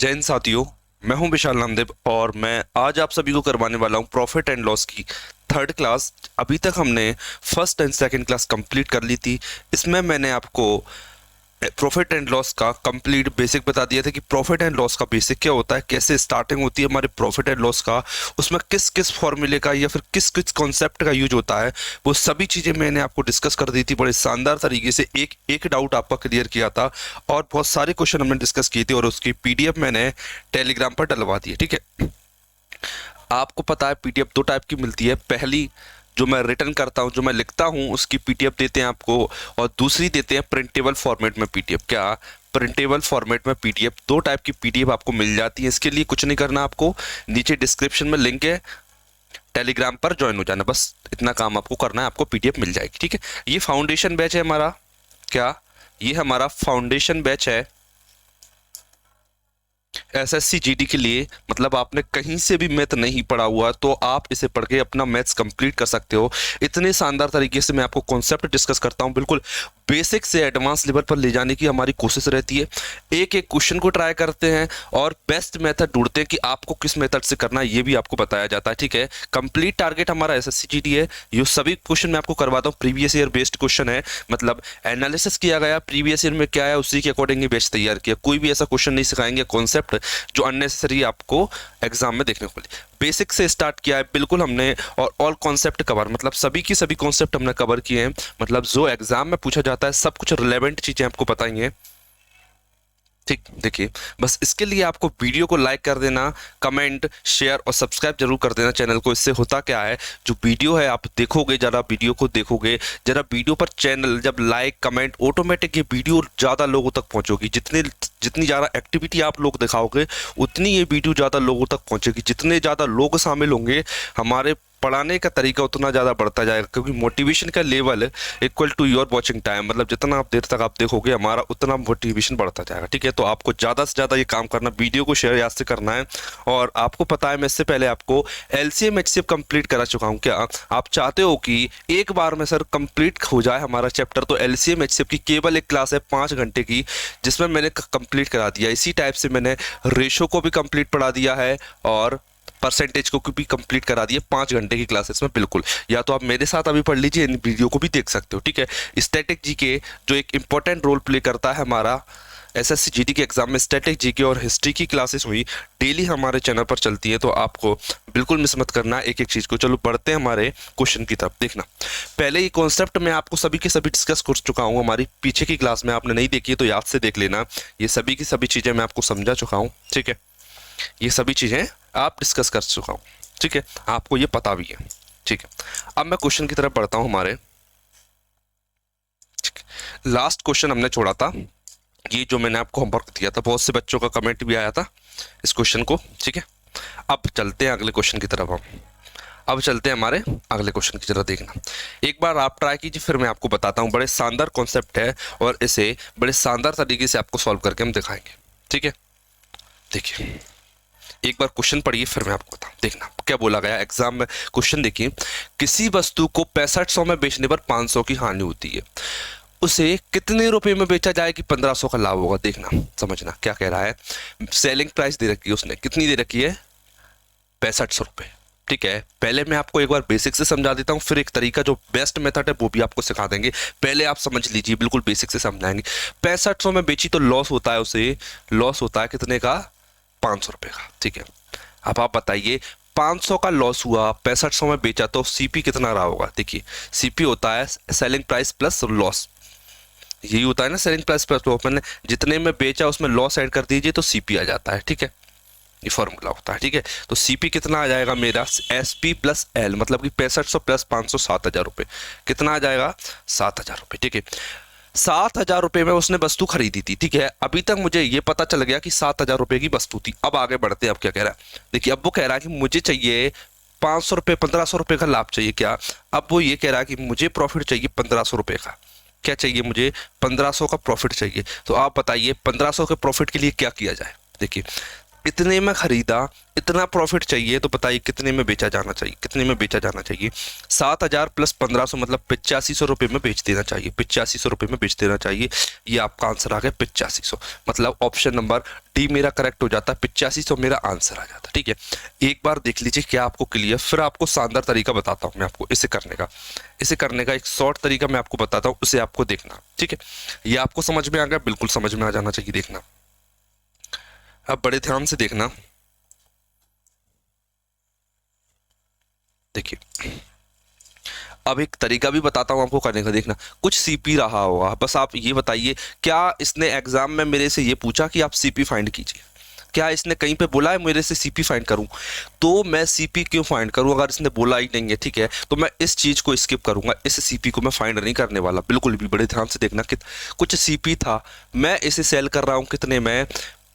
जय हिंद साथियों। मैं हूं विशाल नामदेव और मैं आज आप सभी को करवाने वाला हूं प्रॉफिट एंड लॉस की थर्ड क्लास। अभी तक हमने first and second class complete कर ली थी। इसमें मैंने आपको प्रॉफिट एंड लॉस का कंप्लीट बेसिक बता दिया था कि प्रॉफिट एंड लॉस का बेसिक क्या होता है, कैसे स्टार्टिंग होती है हमारे प्रॉफिट एंड लॉस का, उसमें किस किस फॉर्मूले का या फिर किस किस कॉन्सेप्ट का यूज होता है, वो सभी चीज़ें मैंने आपको डिस्कस कर दी थी बड़े शानदार तरीके से। एक एक डाउट आपका क्लियर किया था और बहुत सारे क्वेश्चन हमने डिस्कस किए थे और उसकी पीडीएफ मैंने टेलीग्राम पर डलवा दी है। ठीक है, आपको पता है पीडीएफ दो टाइप की मिलती है। पहली जो मैं रिटर्न करता हूं, जो मैं लिखता हूं, उसकी पीडीएफ देते हैं आपको, और दूसरी देते हैं प्रिंटेबल फॉर्मेट में पीडीएफ। क्या प्रिंटेबल फॉर्मेट में पीडीएफ, दो टाइप की पीडीएफ आपको मिल जाती है। इसके लिए कुछ नहीं करना, आपको नीचे डिस्क्रिप्शन में लिंक है, टेलीग्राम पर ज्वाइन हो जाना, बस इतना काम आपको करना है, आपको पीडीएफ मिल जाएगी। ठीक है, ये फाउंडेशन बैच है हमारा। क्या ये हमारा फाउंडेशन बैच है एसएससी जीडी के लिए। मतलब आपने कहीं से भी मैथ नहीं पढ़ा हुआ तो आप इसे पढ़ के अपना मैथ्स कंप्लीट कर सकते हो। इतने शानदार तरीके से मैं आपको कॉन्सेप्ट डिस्कस करता हूं, बिल्कुल बेसिक से एडवांस लेवल पर ले जाने की हमारी कोशिश रहती है। एक एक क्वेश्चन को ट्राई करते हैं और बेस्ट मेथड ढूंढते हैं कि आपको किस मेथड से करना है, ये भी आपको बताया जाता है। ठीक है, कंप्लीट टारगेट हमारा एसएससी जीडी है। ये सभी क्वेश्चन मैं आपको करवाता हूँ, प्रीवियस ईयर बेस्ड क्वेश्चन है, मतलब एनालिसिस किया गया प्रीवियस ईयर में क्या है उसी के अकॉर्डिंग बैच तैयार किया। कोई भी ऐसा क्वेश्चन नहीं सिखाएंगे कॉन्सेप्ट जो अननेसेसरी आपको एग्जाम में देखने को मिले। बेसिक से स्टार्ट किया है बिल्कुल हमने, और ऑल कॉन्सेप्ट कवर, मतलब सभी की सभी कॉन्सेप्ट हमने कवर किए हैं। मतलब जो एग्जाम में पूछा जाता है सब कुछ रिलेवेंट चीजें आपको बताएंगे। ठीक, देखिए बस इसके लिए आपको वीडियो को लाइक कर देना, कमेंट शेयर और सब्सक्राइब जरूर कर देना चैनल को। इससे होता क्या है, जो वीडियो है आप देखोगे, जरा वीडियो को देखोगे, जरा वीडियो पर चैनल जब लाइक कमेंट, ऑटोमेटिक ये वीडियो ज़्यादा लोगों तक पहुंचेगी। जितनी ज़्यादा एक्टिविटी आप लोग दिखाओगे उतनी ये वीडियो ज़्यादा लोगों तक पहुंचेगी। जितने ज़्यादा लोग शामिल होंगे हमारे पढ़ाने का तरीका उतना ज़्यादा बढ़ता जाएगा, क्योंकि मोटिवेशन का level equal to your watching time. मतलब जितना आप देर तक आप देखोगे हमारा उतना मोटिवेशन बढ़ता जाएगा। ठीक है, तो आपको ज़्यादा से ज़्यादा ये काम करना, वीडियो को शेयर याद से करना है। और आपको पता है मैं इससे पहले आपको एलसीएम एचसीएफ कंप्लीट करा चुका हूँ। क्या आप चाहते हो कि एक बार में सर कंप्लीट हो जाए हमारा चैप्टर, तो एलसीएम एचसीएफ की केवल एक क्लास है 5 घंटे की, जिसमें मैंने कंप्लीट करा दिया। इसी टाइप से मैंने रेशो को भी कंप्लीट पढ़ा दिया है और परसेंटेज को भी कंप्लीट करा दिए 5 घंटे की क्लासेस में। बिल्कुल, या तो आप मेरे साथ अभी पढ़ लीजिए, इन वीडियो को भी देख सकते हो। ठीक है, स्टैटिक जीके जो एक इंपॉर्टेंट रोल प्ले करता है हमारा एसएससी जीडी के एग्जाम में, स्टैटिक जीके और हिस्ट्री की क्लासेस हुई डेली हमारे चैनल पर चलती है, तो आपको बिल्कुल मिस मत करना एक एक चीज को। चलो बढ़ते हैं हमारे क्वेश्चन की तरफ। देखना, पहले ये कॉन्सेप्ट मैं आपको सभी के सभी डिस्कस कर चुका हूँ हमारी पीछे की क्लास में, आपने नहीं देखी है तो याद से देख लेना। ये सभी की सभी चीजें मैं आपको समझा चुका हूँ। ठीक है, ये सभी चीजें आप डिस्कस कर चुका हूं। ठीक है, आपको ये पता भी है। ठीक है, अब मैं क्वेश्चन की तरफ बढ़ता हूं हमारे। लास्ट क्वेश्चन हमने छोड़ा था, ये जो मैंने आपको होमवर्क दिया था, बहुत से बच्चों का कमेंट भी आया था इस क्वेश्चन को। ठीक है, अब चलते हैं अगले क्वेश्चन की तरफ। हम अब चलते हैं हमारे अगले क्वेश्चन की तरफ। देखना, एक बार आप ट्राई कीजिए, फिर मैं आपको बताता हूं। बड़े शानदार कॉन्सेप्ट है और इसे बड़े शानदार तरीके से आपको सॉल्व करके हम दिखाएंगे। ठीक है, देखिए एक बार क्वेश्चन पढ़िए फिर मैं आपको बताऊं। देखना क्या बोला गया एग्जाम में। क्वेश्चन देखिए, किसी वस्तु को 6500 में बेचने पर 500 की हानि होती है, उसे कितने रुपए में बेचा जाए कि 1500 का लाभ होगा। देखना, समझना क्या कह रहा है। सेलिंग प्राइस दे रखी है उसने, कितनी दे रखी है, 6500 रुपए। ठीक है, पहले मैं आपको एक बार बेसिक से समझा देता हूं, फिर एक तरीका जो बेस्ट मेथड है वो भी आपको सिखा देंगे। पहले आप समझ लीजिए, बिल्कुल बेसिक से समझाएंगे। 6500 में बेची तो लॉस होता है, उसे लॉस होता है कितने का, 500 रुपए का। ठीक है, अब आप बताइए 500 का लॉस हुआ, 6500 में बेचा, तो सीपी कितना रहा होगा। देखिए सीपी होता है सेलिंग प्राइस प्लस लॉस, यही होता है ना सेलिंग प्राइस प्लस लॉस। मैंने जितने में बेचा उसमें लॉस ऐड कर दीजिए तो सीपी आ जाता है। ठीक है, ये फॉर्मूला होता है। ठीक है, तो सीपी कितना आ जाएगा मेरा, एसपी प्लस एल, मतलब कि 6500 प्लस 500 7000 रुपये। कितना आ जाएगा, 7000 रुपये। ठीक है, 7000 रुपये में उसने वस्तु खरीदी थी। ठीक है, अभी तक मुझे ये पता चल गया कि 7000 रुपये की वस्तु थी। अब आगे बढ़ते हैं, अब क्या कह रहा है देखिए। अब वो कह रहा है कि मुझे चाहिए 500 रुपये, 1500 रुपये का लाभ चाहिए। क्या, अब वो ये कह रहा है कि मुझे प्रॉफिट चाहिए 1500 रुपये का। क्या चाहिए मुझे, 1500 का प्रॉफिट चाहिए। तो आप बताइए 1500 के प्रॉफिट के लिए क्या किया जाए। देखिए इतने में खरीदा, इतना प्रॉफिट चाहिए, तो बताइए कितने में बेचा जाना चाहिए, कितने में बेचा जाना चाहिए? 7,000 प्लस 1,500 मतलब 8500 रुपये में बेच देना चाहिए, 8500 रुपये में बेच देना चाहिए। ये आपका आंसर आ गया 8500, मतलब ऑप्शन नंबर डी मेरा करेक्ट हो जाता है, 8500 मेरा आंसर आ जाता है। ठीक है, एक बार देख लीजिए क्या आपको क्लियर, फिर आपको शानदार तरीका बताता हूँ मैं आपको इसे करने का। इसे करने का एक शॉर्ट तरीका मैं आपको बताता हूँ, उसे आपको देखना। ठीक है, ये आपको समझ में आ गया? बिल्कुल समझ में आ जाना चाहिए, देखना अब बड़े ध्यान से देखना। देखिए अब एक तरीका भी बताता हूँ आपको करने का, देखना कुछ सीपी रहा होगा, बस आप ये बताइए क्या इसने एग्जाम में मेरे से ये पूछा कि आप सीपी फाइंड कीजिए? क्या इसने कहीं पे बोला है मेरे से सीपी फाइंड करूं? तो मैं सीपी क्यों फाइंड करूं? अगर इसने बोला ही नहीं है, ठीक है, तो मैं इस चीज को स्किप करूंगा, इस सीपी को मैं फाइंड नहीं करने वाला बिल्कुल भी। बड़े ध्यान से देखना कि कुछ सीपी था, मैं इसे सेल कर रहा हूं कितने में?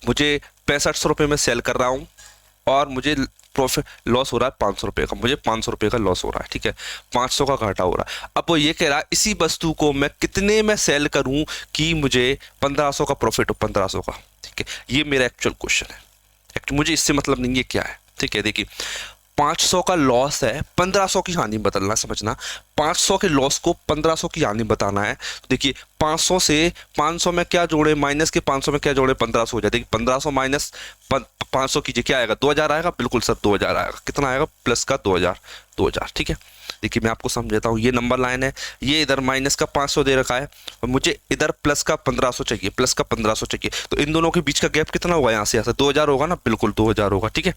मुझे 6500 रुपये में सेल कर रहा हूं और मुझे प्रॉफिट लॉस हो रहा है 500 रुपये का, मुझे 500 रुपये का लॉस हो रहा है। ठीक है, 500 का घाटा हो रहा है। अब वो ये कह रहा है इसी वस्तु को मैं कितने में सेल करूं कि मुझे 1500 का प्रॉफिट हो, 1500 का। ठीक है, ये मेरा एक्चुअल क्वेश्चन है, मुझे इससे मतलब नहीं है क्या है। ठीक है, देखिए 500 का लॉस है, 1500 की हानि बदलना, समझना 500 के लॉस को 1500 की हानि बताना है। तो देखिए 500 से 500 में क्या जोड़े, माइनस के 500 में क्या जोड़े, 1500 हो जाए। देखिए 1500 माइनस 500 कीजिए, क्या आएगा? 2000 आएगा, बिल्कुल सर 2000 आएगा। कितना आएगा? प्लस का 2000, 2000। ठीक है, देखिए मैं आपको समझाता हूँ, ये नंबर लाइन है, ये इधर माइनस का 500 दे रखा है और मुझे इधर प्लस का 1500 चाहिए, प्लस का 1500 चाहिए। तो इन दोनों के बीच का गैप कितना होगा? यहाँ से 2000 होगा ना, बिल्कुल 2000 होगा। ठीक है,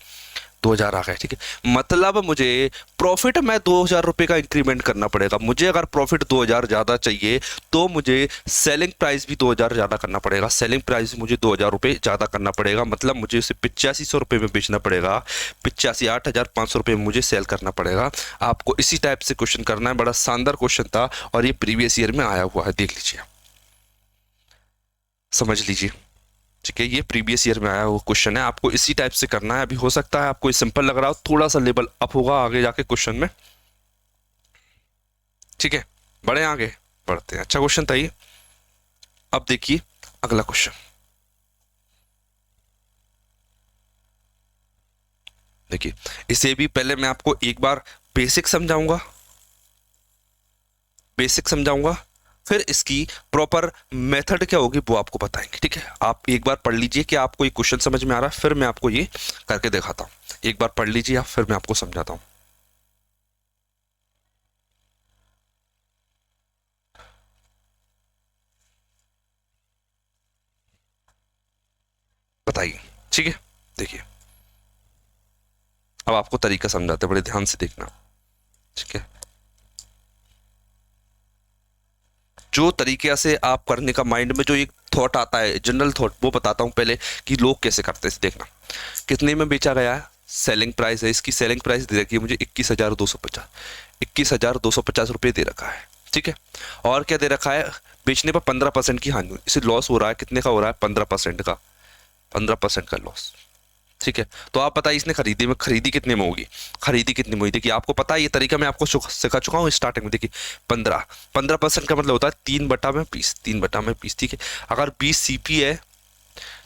2000 आ गए। ठीक है, मतलब मुझे प्रॉफिट में 2000 रुपये का इंक्रीमेंट करना पड़ेगा। मुझे अगर प्रॉफिट 2000 ज़्यादा चाहिए तो मुझे सेलिंग प्राइस भी 2000 ज़्यादा करना पड़ेगा, सेलिंग प्राइस मुझे 2000 रुपये ज़्यादा करना पड़ेगा, मतलब मुझे उसे 8500 रुपये में बेचना पड़ेगा, 85 8500 रुपये में मुझे सेल करना पड़ेगा। आपको इसी टाइप से क्वेश्चन करना है, बड़ा शानदार क्वेश्चन था और ये प्रीवियस ईयर में आया हुआ है, देख लीजिए, समझ लीजिए। ठीक है, ये प्रीवियस ईयर में आया हुआ क्वेश्चन है, आपको इसी टाइप से करना है। अभी हो सकता है आपको सिंपल लग रहा हो, थोड़ा सा लेवल अप होगा आगे जाके क्वेश्चन में। ठीक है, बढ़े आगे, बढ़ते हैं। अच्छा क्वेश्चन था ये। अब देखिए अगला क्वेश्चन, देखिए इसे भी पहले मैं आपको एक बार बेसिक समझाऊंगा, बेसिक समझाऊंगा, फिर इसकी प्रॉपर मेथड क्या होगी वो आपको बताएंगे। ठीक है, आप एक बार पढ़ लीजिए कि आपको ये क्वेश्चन समझ में आ रहा है, फिर मैं आपको ये करके दिखाता हूँ। एक बार पढ़ लीजिए आप, फिर मैं आपको समझाता हूँ। बताइए। ठीक है, देखिए अब आपको तरीका समझाते हैं, बड़े ध्यान से देखना। ठीक है, जो तरीके से आप करने का माइंड में जो एक थॉट आता है, जनरल थॉट, वो बताता हूं पहले कि लोग कैसे करते हैं। देखना कितने में बेचा गया है, सेलिंग प्राइस है, इसकी सेलिंग प्राइस दे रखी है मुझे 21,250, 21,250 रुपये दे रखा है। ठीक है, और क्या दे रखा है? बेचने पर 15% की हानि, इसे लॉस हो रहा है, कितने का हो रहा है? 15% का, 15% का लॉस। ठीक है, तो आप बताइए इसने खरीदी कितने में होगी, खरीदी कितने में हुई? देखिए आपको पता है ये तरीका मैं आपको सिखा चुका हूँ स्टार्टिंग में। देखिए 15% का मतलब होता है 3/20, 3/20। ठीक है, अगर 20 सीपी है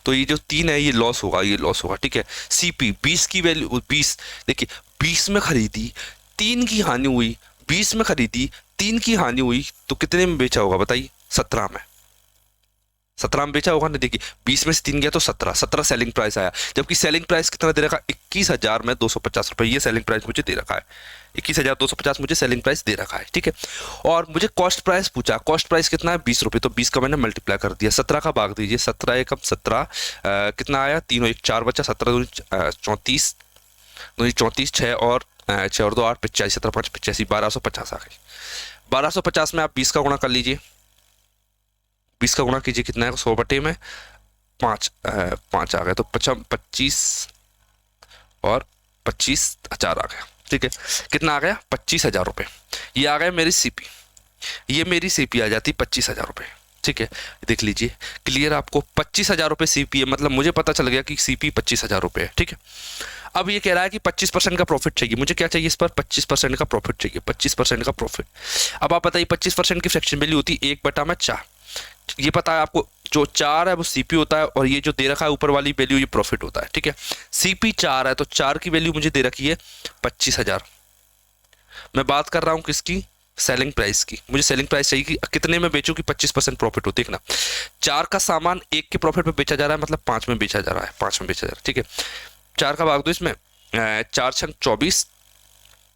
तो ये जो 3 है ये लॉस होगा, ये लॉस होगा। ठीक है, सीपी 20 की वैल्यू 20, देखिए 20 में खरीदी, 3 की हानि हुई, 20 में खरीदी, 3 की हानि हुई, तो कितने में बेचा होगा बताइए? 17 में, 17 में बेचा होगा ना। देखिए 20 में से 3 गया तो 17, 17 सेलिंग प्राइस आया, जबकि सेलिंग प्राइस कितना दे रखा है? 21,250 रुपये, ये सेलिंग प्राइस मुझे दे रखा है, 21,250 मुझे सेलिंग प्राइस दे रखा है। ठीक है, और मुझे कॉस्ट प्राइस पूछा, कॉस्ट प्राइस कितना है? 20 रुपये, तो 20 का मैंने मल्टीप्लाई कर दिया, 17 का भाग दीजिए, 17 एकम 17, कितना आया? 3 और 1 4 बचा, 17 दूनी 34, 34 6 और 6 और 2 8, 85, 17 5 85, 1250 आ गई। 1250 में आप 20 का गुणा कर लीजिए, 20 का गुणा कीजिए, कितना है? 100 बटे में 5, 5 आ गया, तो 25 और 25,000 आ गया। ठीक है, कितना आ गया? 25,000 रुपये। ये आ गया मेरी सीपी, ये मेरी सीपी आ जाती 25,000 रुपये। ठीक है, देख लीजिए क्लियर आपको, 25,000 रुपये सीपी है, मतलब मुझे पता चल गया कि सीपी 25,000 रुपये है। ठीक है, अब ये कह रहा है कि 25% का प्रॉफिट चाहिए, मुझे क्या चाहिए इस पर? 25% का प्रॉफिट चाहिए, 25% का प्रॉफिट। अब आप बताइए 25% की फ्रैक्शन वैल्यू होती है 1/4, ये पता है आपको, जो 4 है वो सीपी होता है और ये जो दे रखा है ऊपर वाली वैल्यू ये प्रॉफिट होता है, ठीक है। सीपी 4 है तो 4 की वैल्यू मुझे दे रखी है 25,000। मैं बात कर रहा हूं किसकी, सेलिंग प्राइस की। मुझे सेलिंग प्राइस चाहिए कि कितने में बेचूं कि 25% प्रॉफिट हो। देखना 4 का सामान 1 के प्रॉफिट में बेचा जा रहा है, मतलब 5 में बेचा जा रहा है, 5 में बेचा जा रहा है, ठीक है। 4 का भाग दो इसमें, 4 छंग 24,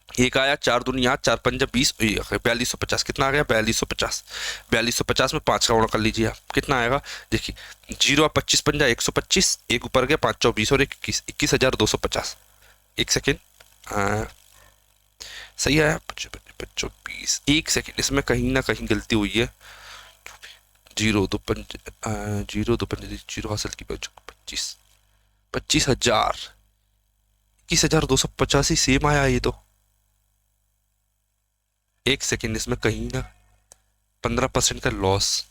एक आया 4 दूनी यहाँ, 4 पंजा 20, 4250। कितना आ गया 4250। 4250 में 5 का गुणा कर लीजिए आप, कितना आएगा देखिए 0 25 पंजा 125, एक ऊपर गया 5 चौ 20 और 21, 21,250। एक सेकेंड, सही आया 25 20। एक सेकेंड, इसमें कहीं ना कहीं गलती हुई है। 0 2 5 0 2 5 0 हासिल की 25 25,000 21,285 सेम आया ये तो। एक सेकेंड, इसमें कहीं ना 15% का लॉस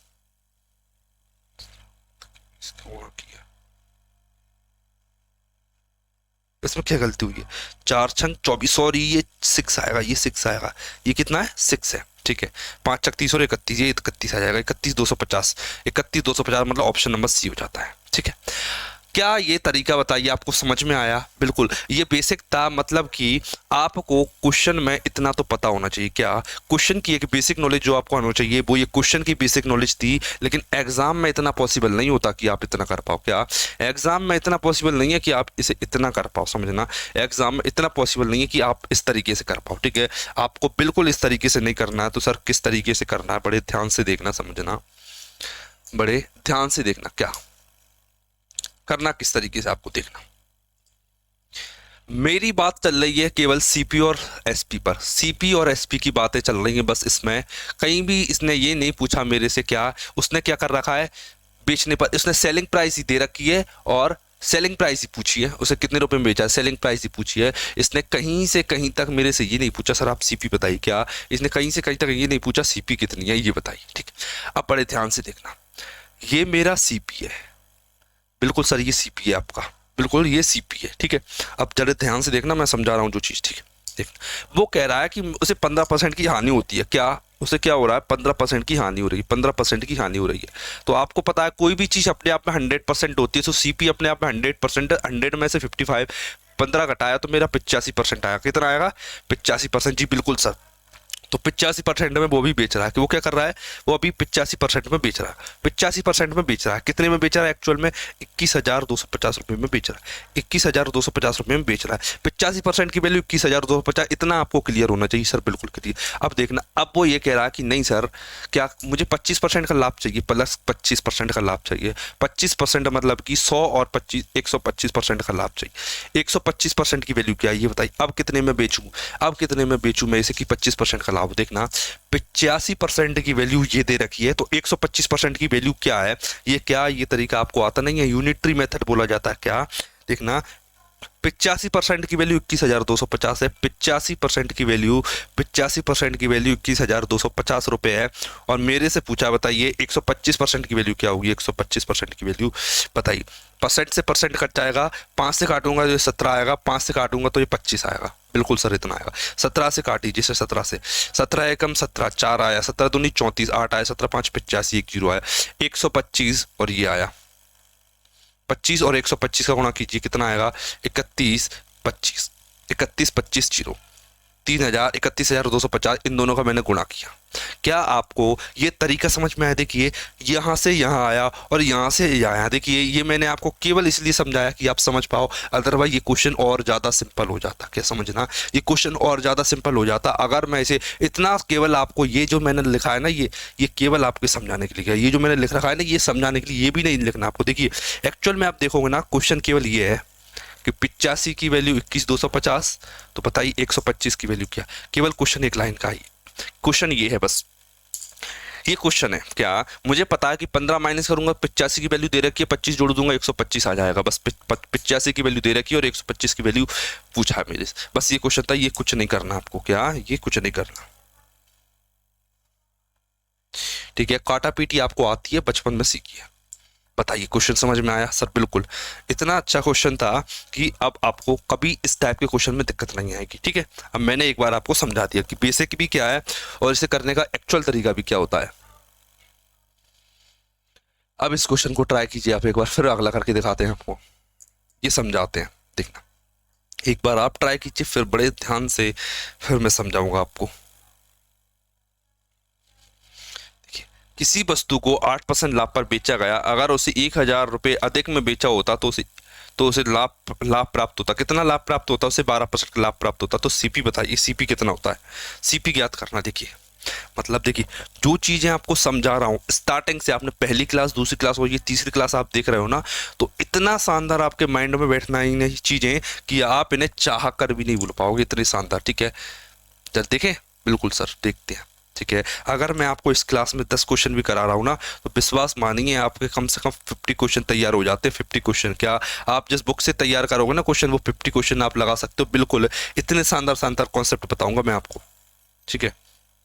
किया, इसमें क्या गलती हुई है। 4 छंग 24, सॉरी ये 6 आएगा, ये 6 आएगा, ये कितना है 6 है, ठीक है। 5 छक 30 और 31, ये 31 आ जाएगा, 31,250। 31,250 मतलब ऑप्शन नंबर सी हो जाता है, ठीक है। क्या ये तरीका बताइए आपको समझ में आया? बिल्कुल, ये बेसिक था, मतलब कि आपको क्वेश्चन में इतना तो पता होना चाहिए। क्या क्वेश्चन की एक बेसिक नॉलेज जो आपको होना चाहिए वो ये क्वेश्चन की बेसिक नॉलेज थी, लेकिन एग्जाम में इतना पॉसिबल नहीं होता कि आप इतना कर पाओ। क्या एग्जाम में इतना पॉसिबल नहीं है कि आप इसे इतना कर पाओ, समझना। एग्जाम में इतना पॉसिबल नहीं है कि आप इस तरीके से कर पाओ, ठीक है। आपको बिल्कुल इस तरीके से नहीं करना है। तो सर किस तरीके से करना है, बड़े ध्यान से देखना, समझना, बड़े ध्यान से देखना। क्या करना किस तरीके से आपको देखना। मेरी बात चल रही है केवल सीपी और एसपी पर, सीपी और एसपी की बातें चल रही हैं बस। इसमें कहीं भी इसने ये नहीं पूछा मेरे से, क्या उसने क्या कर रखा है बेचने पर, उसने सेलिंग प्राइस ही दे रखी है और सेलिंग प्राइस ही पूछी है, उसे कितने रुपए में बेचा है सेलिंग प्राइस ही पूछी है। इसने कहीं से कहीं तक मेरे से ये नहीं पूछा सर आप सीपी बताइए। क्या इसने कहीं से कहीं तक ये नहीं पूछा सीपी कितनी है ये बताइए, ठीक। अब बड़े ध्यान से देखना, ये मेरा सीपी है, बिल्कुल सर ये सीपी है आपका, बिल्कुल ये सीपी है, ठीक है। अब जरा ध्यान से देखना, मैं समझा रहा हूँ जो चीज़, ठीक है। देख, वो कह रहा है कि उसे 15% की हानि होती है। क्या उसे क्या हो रहा है 15% की हानि हो रही है, 15% की हानि हो रही है। तो आपको पता है कोई भी चीज़ अपने आप में 100% होती है, तो सीपी अपने आप में 100%, 100 में से 55 15 घटाया तो मेरा 85% आया। कितना आएगा 85%, जी बिल्कुल सर। तो 85% में वो भी बेच रहा है, कि वो क्या कर रहा है, वो अभी 85% में बेच रहा है, 85% में बेच रहा है। कितने में बेच रहा है एक्चुअल में 21,250 रुपये में बेच रहा है, 21,250 रुपये में बेच रहा है। 85% की वैल्यू 21,250, इतना आपको क्लियर होना चाहिए सर, बिल्कुल क्लियर। अब देखना, अब वो ये कह रहा है कि नहीं सर, क्या मुझे 25% का लाभ चाहिए, प्लस 25% का लाभ चाहिए। 25% मतलब कि 100 और 25 125% का लाभ चाहिए। 125% की वैल्यू क्या है ये बताइए। अब कितने में बेचूं, अब कितने में बेचूं मैं इसे कि 25% का लाभ। देखना 85% की वैल्यू ये दे रखी है, तो 125% की वैल्यू क्या है, ये क्या ये तरीका आपको आता नहीं है, यूनिटरी मेथड बोला जाता है। क्या देखना 85% की वैल्यू 21,250 है, 85% की वैल्यू 85% की वैल्यू 21,250 रुपए है। और मेरे से पूछा बताइए 125% की वैल्यू क्या होगी, 125% की वैल्यू बताइए। परसेंट से परसेंट कट जाएगा, 5 से काटूंगा तो ये 17 आएगा, 5 से काटूंगा तो ये 25 आएगा, बिल्कुल सर इतना आएगा। 17 से काटी जैसे 17 से, 17 एकम 17, 4 आया, 17 दूनी 34, 8 आया, 17 5 85, 1 0 आया, 125 और ये आया 25 और 125 का गुणा कीजिए, कितना आएगा 31 25, 31 25 0, 3,000 31,250, इन दोनों का मैंने गुणा किया। क्या आपको ये तरीका समझ में आया? देखिए यहाँ से यहाँ आया और यहाँ से यहाँ आया। देखिए ये मैंने आपको केवल इसलिए समझाया कि आप समझ पाओ, अदरवाइज ये क्वेश्चन और ज़्यादा सिंपल हो जाता। क्या समझना, ये क्वेश्चन और ज़्यादा सिंपल हो जाता अगर मैं इसे इतना केवल आपको ये जो मैंने लिखा है ना, ये केवल आपको समझाने के लिए, ये जो मैंने लिख रखा है ना ये समझाने के लिए, ये भी नहीं लिखना आपको। देखिए एक्चुअल में आप देखोगे ना क्वेश्चन केवल ये है कि 85 की वैल्यू 21,250, तो बताइए 125 की वैल्यू क्या। केवल क्वेश्चन एक लाइन का ही क्वेश्चन ये है, बस ये क्वेश्चन है। क्या मुझे पता है कि 15 माइनस करूंगा 85 की वैल्यू दे रखी है, 25 जोड़ दूंगा 125 आ जाएगा। बस 85 की वैल्यू दे रखी है और 125 की वैल्यू पूछा है मेरे से, बस ये क्वेश्चन था। ये कुछ नहीं करना आपको, क्या ये कुछ नहीं करना, ठीक है। काटा पीटी आपको आती है, बचपन में सीखी है। बताइए क्वेश्चन समझ में आया? सर बिल्कुल, इतना अच्छा क्वेश्चन था कि अब आपको कभी इस टाइप के क्वेश्चन में दिक्कत नहीं आएगी, ठीक है। अब मैंने एक बार आपको समझा दिया कि बेसिक भी क्या है और इसे करने का एक्चुअल तरीका भी क्या होता है। अब इस क्वेश्चन को ट्राई कीजिए आप एक बार, फिर अगला करके दिखाते हैं आपको, ये समझाते हैं। देखना, एक बार आप ट्राई कीजिए, फिर बड़े ध्यान से फिर मैं समझाऊंगा आपको। देखिए, किसी वस्तु को 8% लाभ पर बेचा गया, अगर उसे 1,000 रुपये अधिक में बेचा होता तो उसे लाभ लाभ प्राप्त होता। कितना लाभ प्राप्त होता? उसे 12% का लाभ प्राप्त होता। तो सीपी बताइए, सीपी कितना होता है? सीपी ज्ञात करना। देखिए, मतलब देखिए, जो चीजें आपको समझा रहा हूँ स्टार्टिंग से, आपने पहली क्लास, दूसरी क्लास और ये तीसरी क्लास आप देख रहे हो ना, तो इतना शानदार आपके माइंड में बैठना ही नहीं चीजें कि आप इन्हें चाह कर भी नहीं भूल पाओगे, इतनी शानदार। ठीक है, चल देखें। बिल्कुल सर, देखते हैं। ठीक है, अगर मैं आपको इस क्लास में 10 क्वेश्चन भी करा रहा हूँ ना, तो विश्वास मानिए आपके कम से कम 50 क्वेश्चन तैयार हो जाते हैं। 50 क्वेश्चन क्या, आप जिस बुक से तैयार करोगे ना क्वेश्चन, वो 50 क्वेश्चन आप लगा सकते हो। बिल्कुल, इतने शानदार शानदार कॉन्सेप्ट बताऊंगा मैं आपको। ठीक है,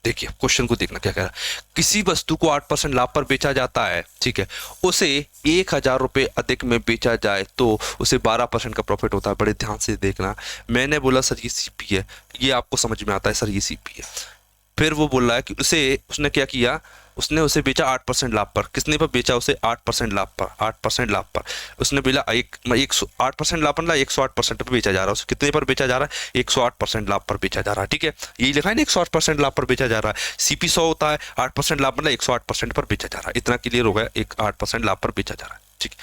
देखिए क्वेश्चन को देखना क्या कह रहा है। किसी वस्तु को 8% लाभ पर बेचा जाता है, ठीक है, उसे 1,000 रुपये अधिक में बेचा जाए तो उसे 12% का प्रॉफिट होता है। बड़े ध्यान से देखना, मैंने बोला सर ये सीपी है, ये आपको समझ में आता है सर ये सीपी है। फिर वो बोल रहा है कि उसने क्या किया, उसने उसे बेचा 8% लाभ पर। किसने पर बेचा उसे? 8% लाभ पर। 8% लाभ पर उसने बेचा 8% लाभ पर, मतलब 108% पर बेचा जा रहा है। उसे कितने पर बेचा जा रहा है? 108% लाभ पर बेचा जा रहा है। ठीक है, यही लिखा है ना, 108% लाभ पर बेचा जा रहा है। सीपी 100 होता है, 8% लाभ मतलब 108% पर बेचा जा रहा है। इतना क्लियर हो गया, 8% लाभ पर बेचा जा रहा है। ठीक है,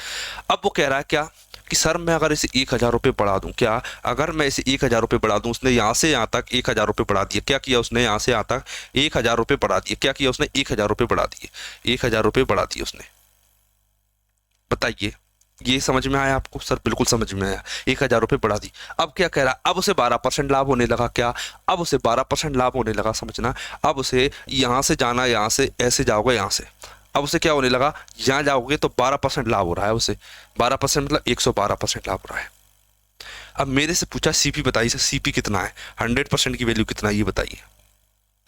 अब वो कह रहा है क्या कि सर मैं अगर इसे 1,000 रुपये बढ़ा दूं, क्या अगर मैं इसे 1,000 रुपये बढ़ा दूं, उसने यहाँ से यहाँ तक 1,000 रुपये बढ़ा दिए, क्या किया उसने? यहाँ से यहाँ तक 1,000 रुपये बढ़ा दिए। क्या किया उसने? 1,000 रुपये बढ़ा दिए। 1,000 रुपये बढ़ा दिए उसने। बताइए, ये समझ में आया आपको? सर बिल्कुल समझ में आया। 1,000 रुपये बढ़ा दी। अब क्या कह रहा? अब उसे 12% लाभ होने लगा। क्या? अब उसे 12% लाभ होने लगा, समझना। अब उसे यहाँ से जाना, यहाँ से ऐसे जाओगे यहाँ से, अब उसे क्या होने लगा? यहाँ जाओगे तो 12% लाभ हो रहा है उसे। 12% मतलब 112% लाभ हो रहा है। अब मेरे से पूछा सीपी बताइए सर, सीपी कितना है? 100% की वैल्यू कितना है ये बताइए।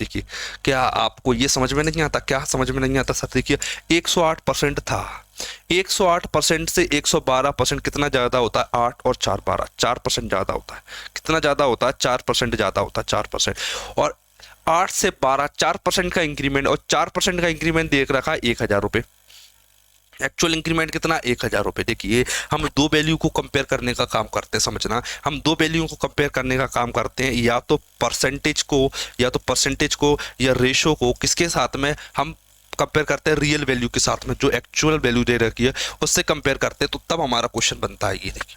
देखिए, क्या आपको ये समझ में नहीं आता? क्या समझ में नहीं आता सर? देखिए, 108% था। 108% से 112% कितना ज्यादा होता है? 8 और 4 12, 4% ज्यादा होता है। कितना ज्यादा होता है? 4% ज्यादा होता है, 4%। और 8 से 12, 4% का इंक्रीमेंट, और 4% का इंक्रीमेंट देख रखा है 1,000 रुपये। एक्चुअल इंक्रीमेंट कितना? 1,000 रुपये। देखिए, हम दो वैल्यू को कंपेयर करने का काम करते हैं, समझना। हम दो वैल्यू को कंपेयर करने का काम करते हैं, या तो परसेंटेज को या रेशो को किसके साथ में हम कंपेयर करते हैं? रियल वैल्यू के साथ में, जो एक्चुअल वैल्यू दे रखी है उससे कंपेयर करते हैं, तो तब हमारा क्वेश्चन बनता है। ये देखिए,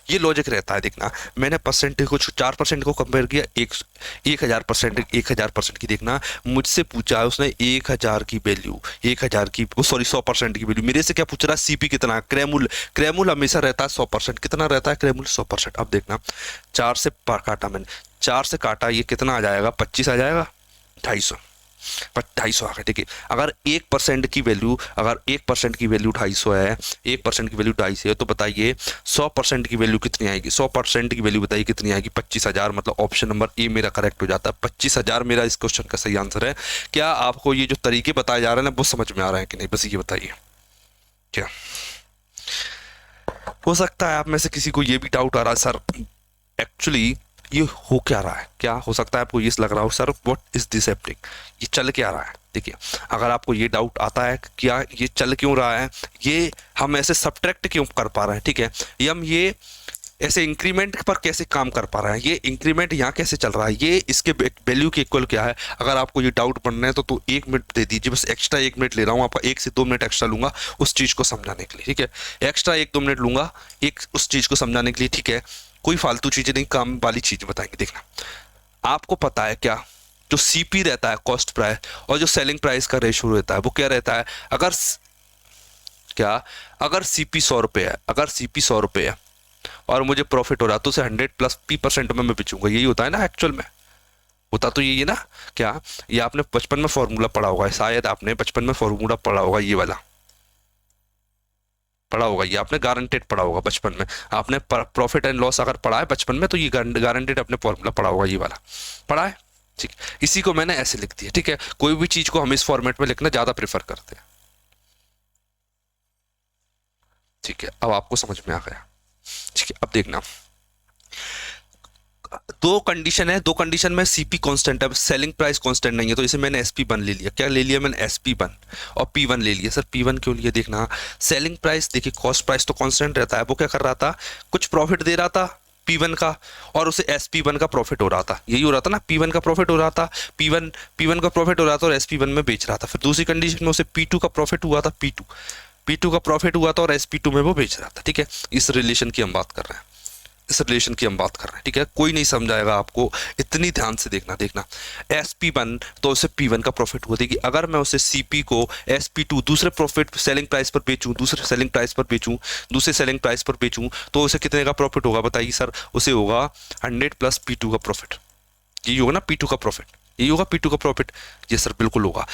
ये लॉजिक रहता है। देखना, मैंने परसेंटेज को 4% को कंपेयर किया 1,000% की। देखना, मुझसे पूछा है उसने 1,000 की वैल्यू, 1,000 की, सॉरी 100% की वैल्यू। मेरे से क्या पूछ रहा है? सीपी कितना है? क्रैमूल हमेशा रहता है 100%। कितना रहता है क्रैमूल? 100%। अब देखना, 4 से काटा मैंने, 4 से काटा, ये कितना आ जाएगा? 25 आ जाएगा, 250। 250 आ गया। ठीक है, अगर 1% की वैल्यू, अगर 1% की वैल्यू 250 है, 1% की वैल्यू 250 है, तो बताइए 100% की वैल्यू कितनी आएगी? 100% की वैल्यू बताइए कितनी आएगी? 25,000। मतलब ऑप्शन नंबर ए मेरा करेक्ट हो जाता है। 25,000 मेरा इस क्वेश्चन का सही आंसर है। क्या आपको ये जो तरीके बताए जा रहे हैं ना, वो समझ में आ रहे हैं कि नहीं? बस ये बताइए। क्या हो सकता है आप में से किसी को ये भी डाउट आ रहा है, सर एक्चुअली ये हो क्या रहा है? क्या हो सकता है आपको ये लग रहा हो, sir what is this happening, ये चल क्या रहा है? देखिए, अगर आपको ये डाउट आता है कि क्या ये चल क्यों रहा है, ये हम ऐसे सब्ट्रैक्ट क्यों कर पा रहे हैं, ठीक है, ये हम ये ऐसे इंक्रीमेंट पर कैसे काम कर पा रहे हैं, ये इंक्रीमेंट यहाँ कैसे चल रहा है, ये इसके वैल्यू के इक्वल क्या है, अगर आपको ये डाउट बनना है तो 1 मिनट दे दीजिए, बस एक्स्ट्रा 1 मिनट ले रहा हूँ आपका, 1 से 2 मिनट एक्स्ट्रा लूंगा उस चीज़ को समझाने के लिए, ठीक है, एक्स्ट्रा 1-2 मिनट लूंगा एक उस चीज़ को समझाने के लिए, ठीक है, कोई फालतू चीज़ें नहीं, काम वाली चीज़ बताएंगे। देखना, आपको पता है क्या, जो सीपी रहता है कॉस्ट प्राइस, और जो सेलिंग प्राइस का रेशियो रहता है वो क्या रहता है? क्या अगर सीपी 100 रुपये है, अगर सीपी 100 रुपये है और मुझे प्रॉफिट हो रहा है, तो उसे 100+P% में मैं बेचूंगा, यही होता है ना एक्चुअल में, होता तो यही है ना। क्या ये आपने बचपन में फॉर्मूला पढ़ा होगा, शायद आपने बचपन में फॉर्मूला पढ़ा होगा, ये वाला पढ़ा होगा, ये आपने गारंटेड पढ़ा होगा बचपन में, आपने प्रॉफिट एंड लॉस अगर पढ़ा है बचपन में तो ये गारंटेड अपने फॉर्मूला पढ़ा होगा, ये वाला पढ़ा है, ठीक। इसी को मैंने ऐसे लिख दिया, ठीक है, कोई भी चीज को हम इस फॉर्मेट में लिखना ज्यादा प्रेफर करते हैं, ठीक है। अब आपको समझ में आ गया, ठीक है। अब देखना, दो कंडीशन है, दो कंडीशन में सीपी कांस्टेंट है, सेलिंग प्राइस कांस्टेंट नहीं है, तो इसे मैंने एसपी1 ले लिया। क्या ले लिया मैंने? एसपी1 और पी1 ले लिया। सर पी1 क्यों लिया? देखना, सेलिंग प्राइस देखिए, कॉस्ट प्राइस तो कांस्टेंट रहता है, वो क्या कर रहा था, कुछ प्रॉफिट दे रहा था पी1 का, और उसे एसपी1 का प्रॉफिट हो रहा था, यही हो रहा था ना, पी1 का प्रॉफिट हो रहा था, पी1 का प्रॉफिट हो रहा था और एसपी1 में बेच रहा था। फिर दूसरी कंडीशन में उसे पी2 का प्रॉफिट हुआ था, पी2 का प्रॉफिट हुआ था और एसपी2 में वो बेच रहा था। ठीक है, इस रिलेशन की हम बात कर रहे हैं, इस रिलेशन की हम बात कर रहे हैं। ठीक है, कोई नहीं समझाएगा आपको, इतनी ध्यान से देखना। एसपी1 तो उसे पी1 का प्रॉफिट हुआ देगी, अगर मैं उसे सीपी को एसपी2 दूसरे प्रॉफिट सेलिंग प्राइस पर बेचूं, दूसरे सेलिंग प्राइस पर बेचूं, तो उसे कितने का प्रॉफिट होगा बताइए सर? उसे होगा 100 प्लस पी2 का प्रॉफिट, यही होगा ना पी2 का प्रॉफिट, यही होगा पी2 का प्रॉफिट। ये सर बिल्कुल होगा।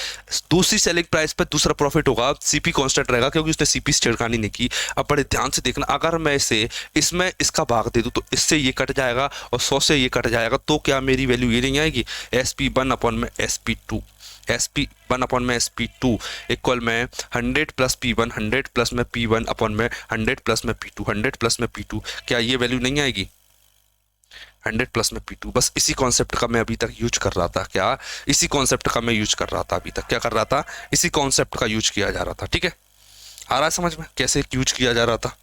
दूसरी सेलिंग प्राइस पर दूसरा प्रॉफिट होगा, सीपी कांस्टेंट रहेगा क्योंकि उसने सीपी छेड़खानी नहीं की। अब बड़े ध्यान से देखना, अगर मैं इसे इसमें इसका भाग दे दूं तो इससे ये कट जाएगा और 100 से ये कट जाएगा, तो क्या मेरी वैल्यू ये नहीं आएगी? एसपी1 अपॉन में एसपी2, एसपी1 अपॉन में एसपी2 इक्वल में 100 प्लस पी1, 100 प्लस में पी1 अपॉन में 100 प्लस में पी2, 100 प्लस में पी2, क्या ये वैल्यू नहीं आएगी? 100 प्लस में पी2। बस इसी कॉन्सेप्ट का मैं अभी तक यूज कर रहा था। क्या? इसी कॉन्सेप्ट का मैं यूज कर रहा था अभी तक। क्या कर रहा था? इसी कॉन्सेप्ट का यूज किया जा रहा था। ठीक है, आ रहा है समझ में कैसे यूज किया जा रहा था?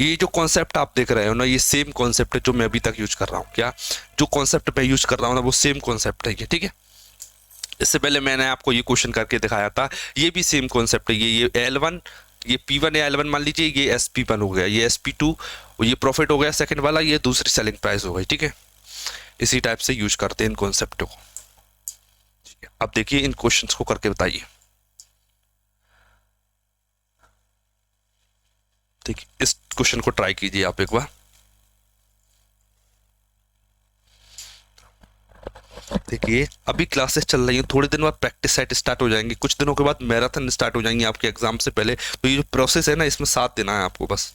ये जो कॉन्सेप्ट आप देख रहे हो ना, ये सेम कॉन्सेप्ट है जो मैं अभी तक यूज कर रहा हूँ। क्या? जो कॉन्सेप्ट मैं यूज कर रहा हूँ ना, वो सेम कॉन्सेप्ट है ये। ठीक है, इससे पहले मैंने आपको ये क्वेश्चन करके दिखाया था, ये भी सेम कॉन्सेप्ट है। ये L1, ये P1 या L1 मान लीजिए, ये SP1 हो गया, ये SP2, ये प्रॉफिट हो गया सेकंड वाला, ये दूसरी सेलिंग प्राइस हो गई। ठीक है, इसी टाइप से यूज करते हैं इन कॉन्सेप्ट को। ठीक है, अब देखिए इन क्वेश्चंस को करके बताइए। ठीक है, इस क्वेश्चन को ट्राई कीजिए आप एक बार। देखिए अभी क्लासेस चल रही हैं, थोड़े दिन बाद प्रैक्टिस सेट स्टार्ट हो जाएंगे, कुछ दिनों के बाद मैराथन स्टार्ट हो जाएंगे आपके एग्जाम से पहले। तो ये जो प्रोसेस है ना, इसमें साथ देना है आपको बस।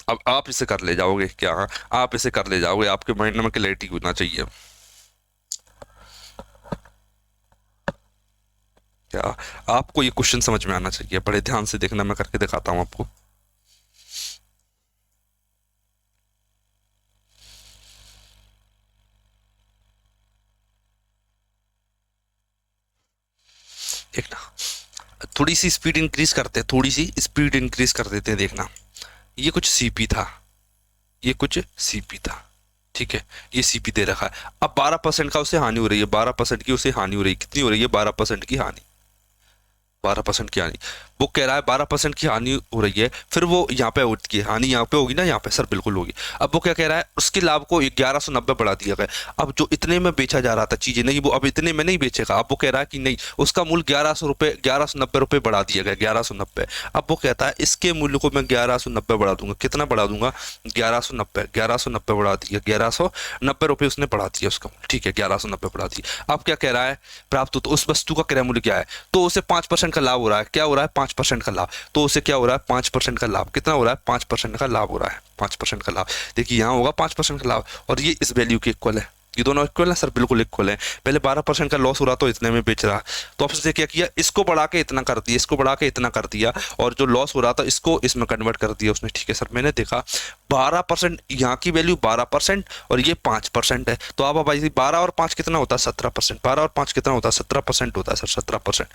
अब आप इसे कर ले जाओगे। क्या? आप इसे कर ले जाओगे, आपके माइंड में क्लैरिटी होना चाहिए। क्या? आपको ये क्वेश्चन समझ में आना चाहिए, बड़े ध्यान से देखना, मैं करके दिखाता हूं आपको। देखना, थोड़ी सी स्पीड इंक्रीज करते हैं, थोड़ी सी स्पीड इंक्रीज कर देते हैं। देखना, ये कुछ सीपी था, ये कुछ सीपी था। ठीक है, ये सीपी दे रखा है। अब 12% का उसे हानि हो रही है, 12% की उसे हानि हो रही है। कितनी हो रही है? 12% की हानि, 12% की हानि। वो कह रहा है 12% की हानि हो रही है, फिर वो यहाँ पे होती है हानि, यहाँ पे होगी ना, यहाँ पे सर बिल्कुल होगी। अब वो क्या कह रहा है, उसके लाभ को 1190 बढ़ा दिया गया। अब जो इतने में बेचा जा रहा था चीजें, नहीं वो अब इतने में नहीं बेचेगा। अब वो कह रहा है कि नहीं, उसका मूल्य 1100 रुपये, 1190 रुपये बढ़ा दिया गया, 1190। अब वो कहता है इसके मूल्य को मैं 1190 बढ़ा दूंगा। कितना बढ़ा दूंगा? 1190, 1190 बढ़ा दिया, 1190 रुपये उसने बढ़ा दिया उसका मूल्य। ठीक है, 1190 बढ़ा दिया। अब क्या कह रहा है, प्राप्त तो उस वस्तु का क्रय मूल्य क्या है, तो उसे 5% का लाभ हो रहा है। क्या हो रहा है? 5% का लाभ। तो उसे क्या हो रहा है? 5% का लाभ। कितना हो रहा है? 5% का लाभ हो रहा है, 5% का लाभ। देखिए यहाँ होगा 5% का लाभ, और ये इस वैल्यू के इक्वल है। ये दोनों इक्वल है सर, बिल्कुल इक्वल है। पहले 12% का लॉस हो रहा तो इतने में बेच रहा, तो आपने क्या किया, इसको बढ़ा के इतना कर दिया, इसको बढ़ा के इतना कर दिया, और जो लॉस हो रहा था इसको इसमें कन्वर्ट कर दिया उसने। ठीक है सर, मैंने देखा 12%, यहाँ की वैल्यू 12% और ये 5% है, तो आप भाई 12 और 5 कितना होता है? 17%। 12 और 5 कितना होता है? 17% होता है सर, 17%,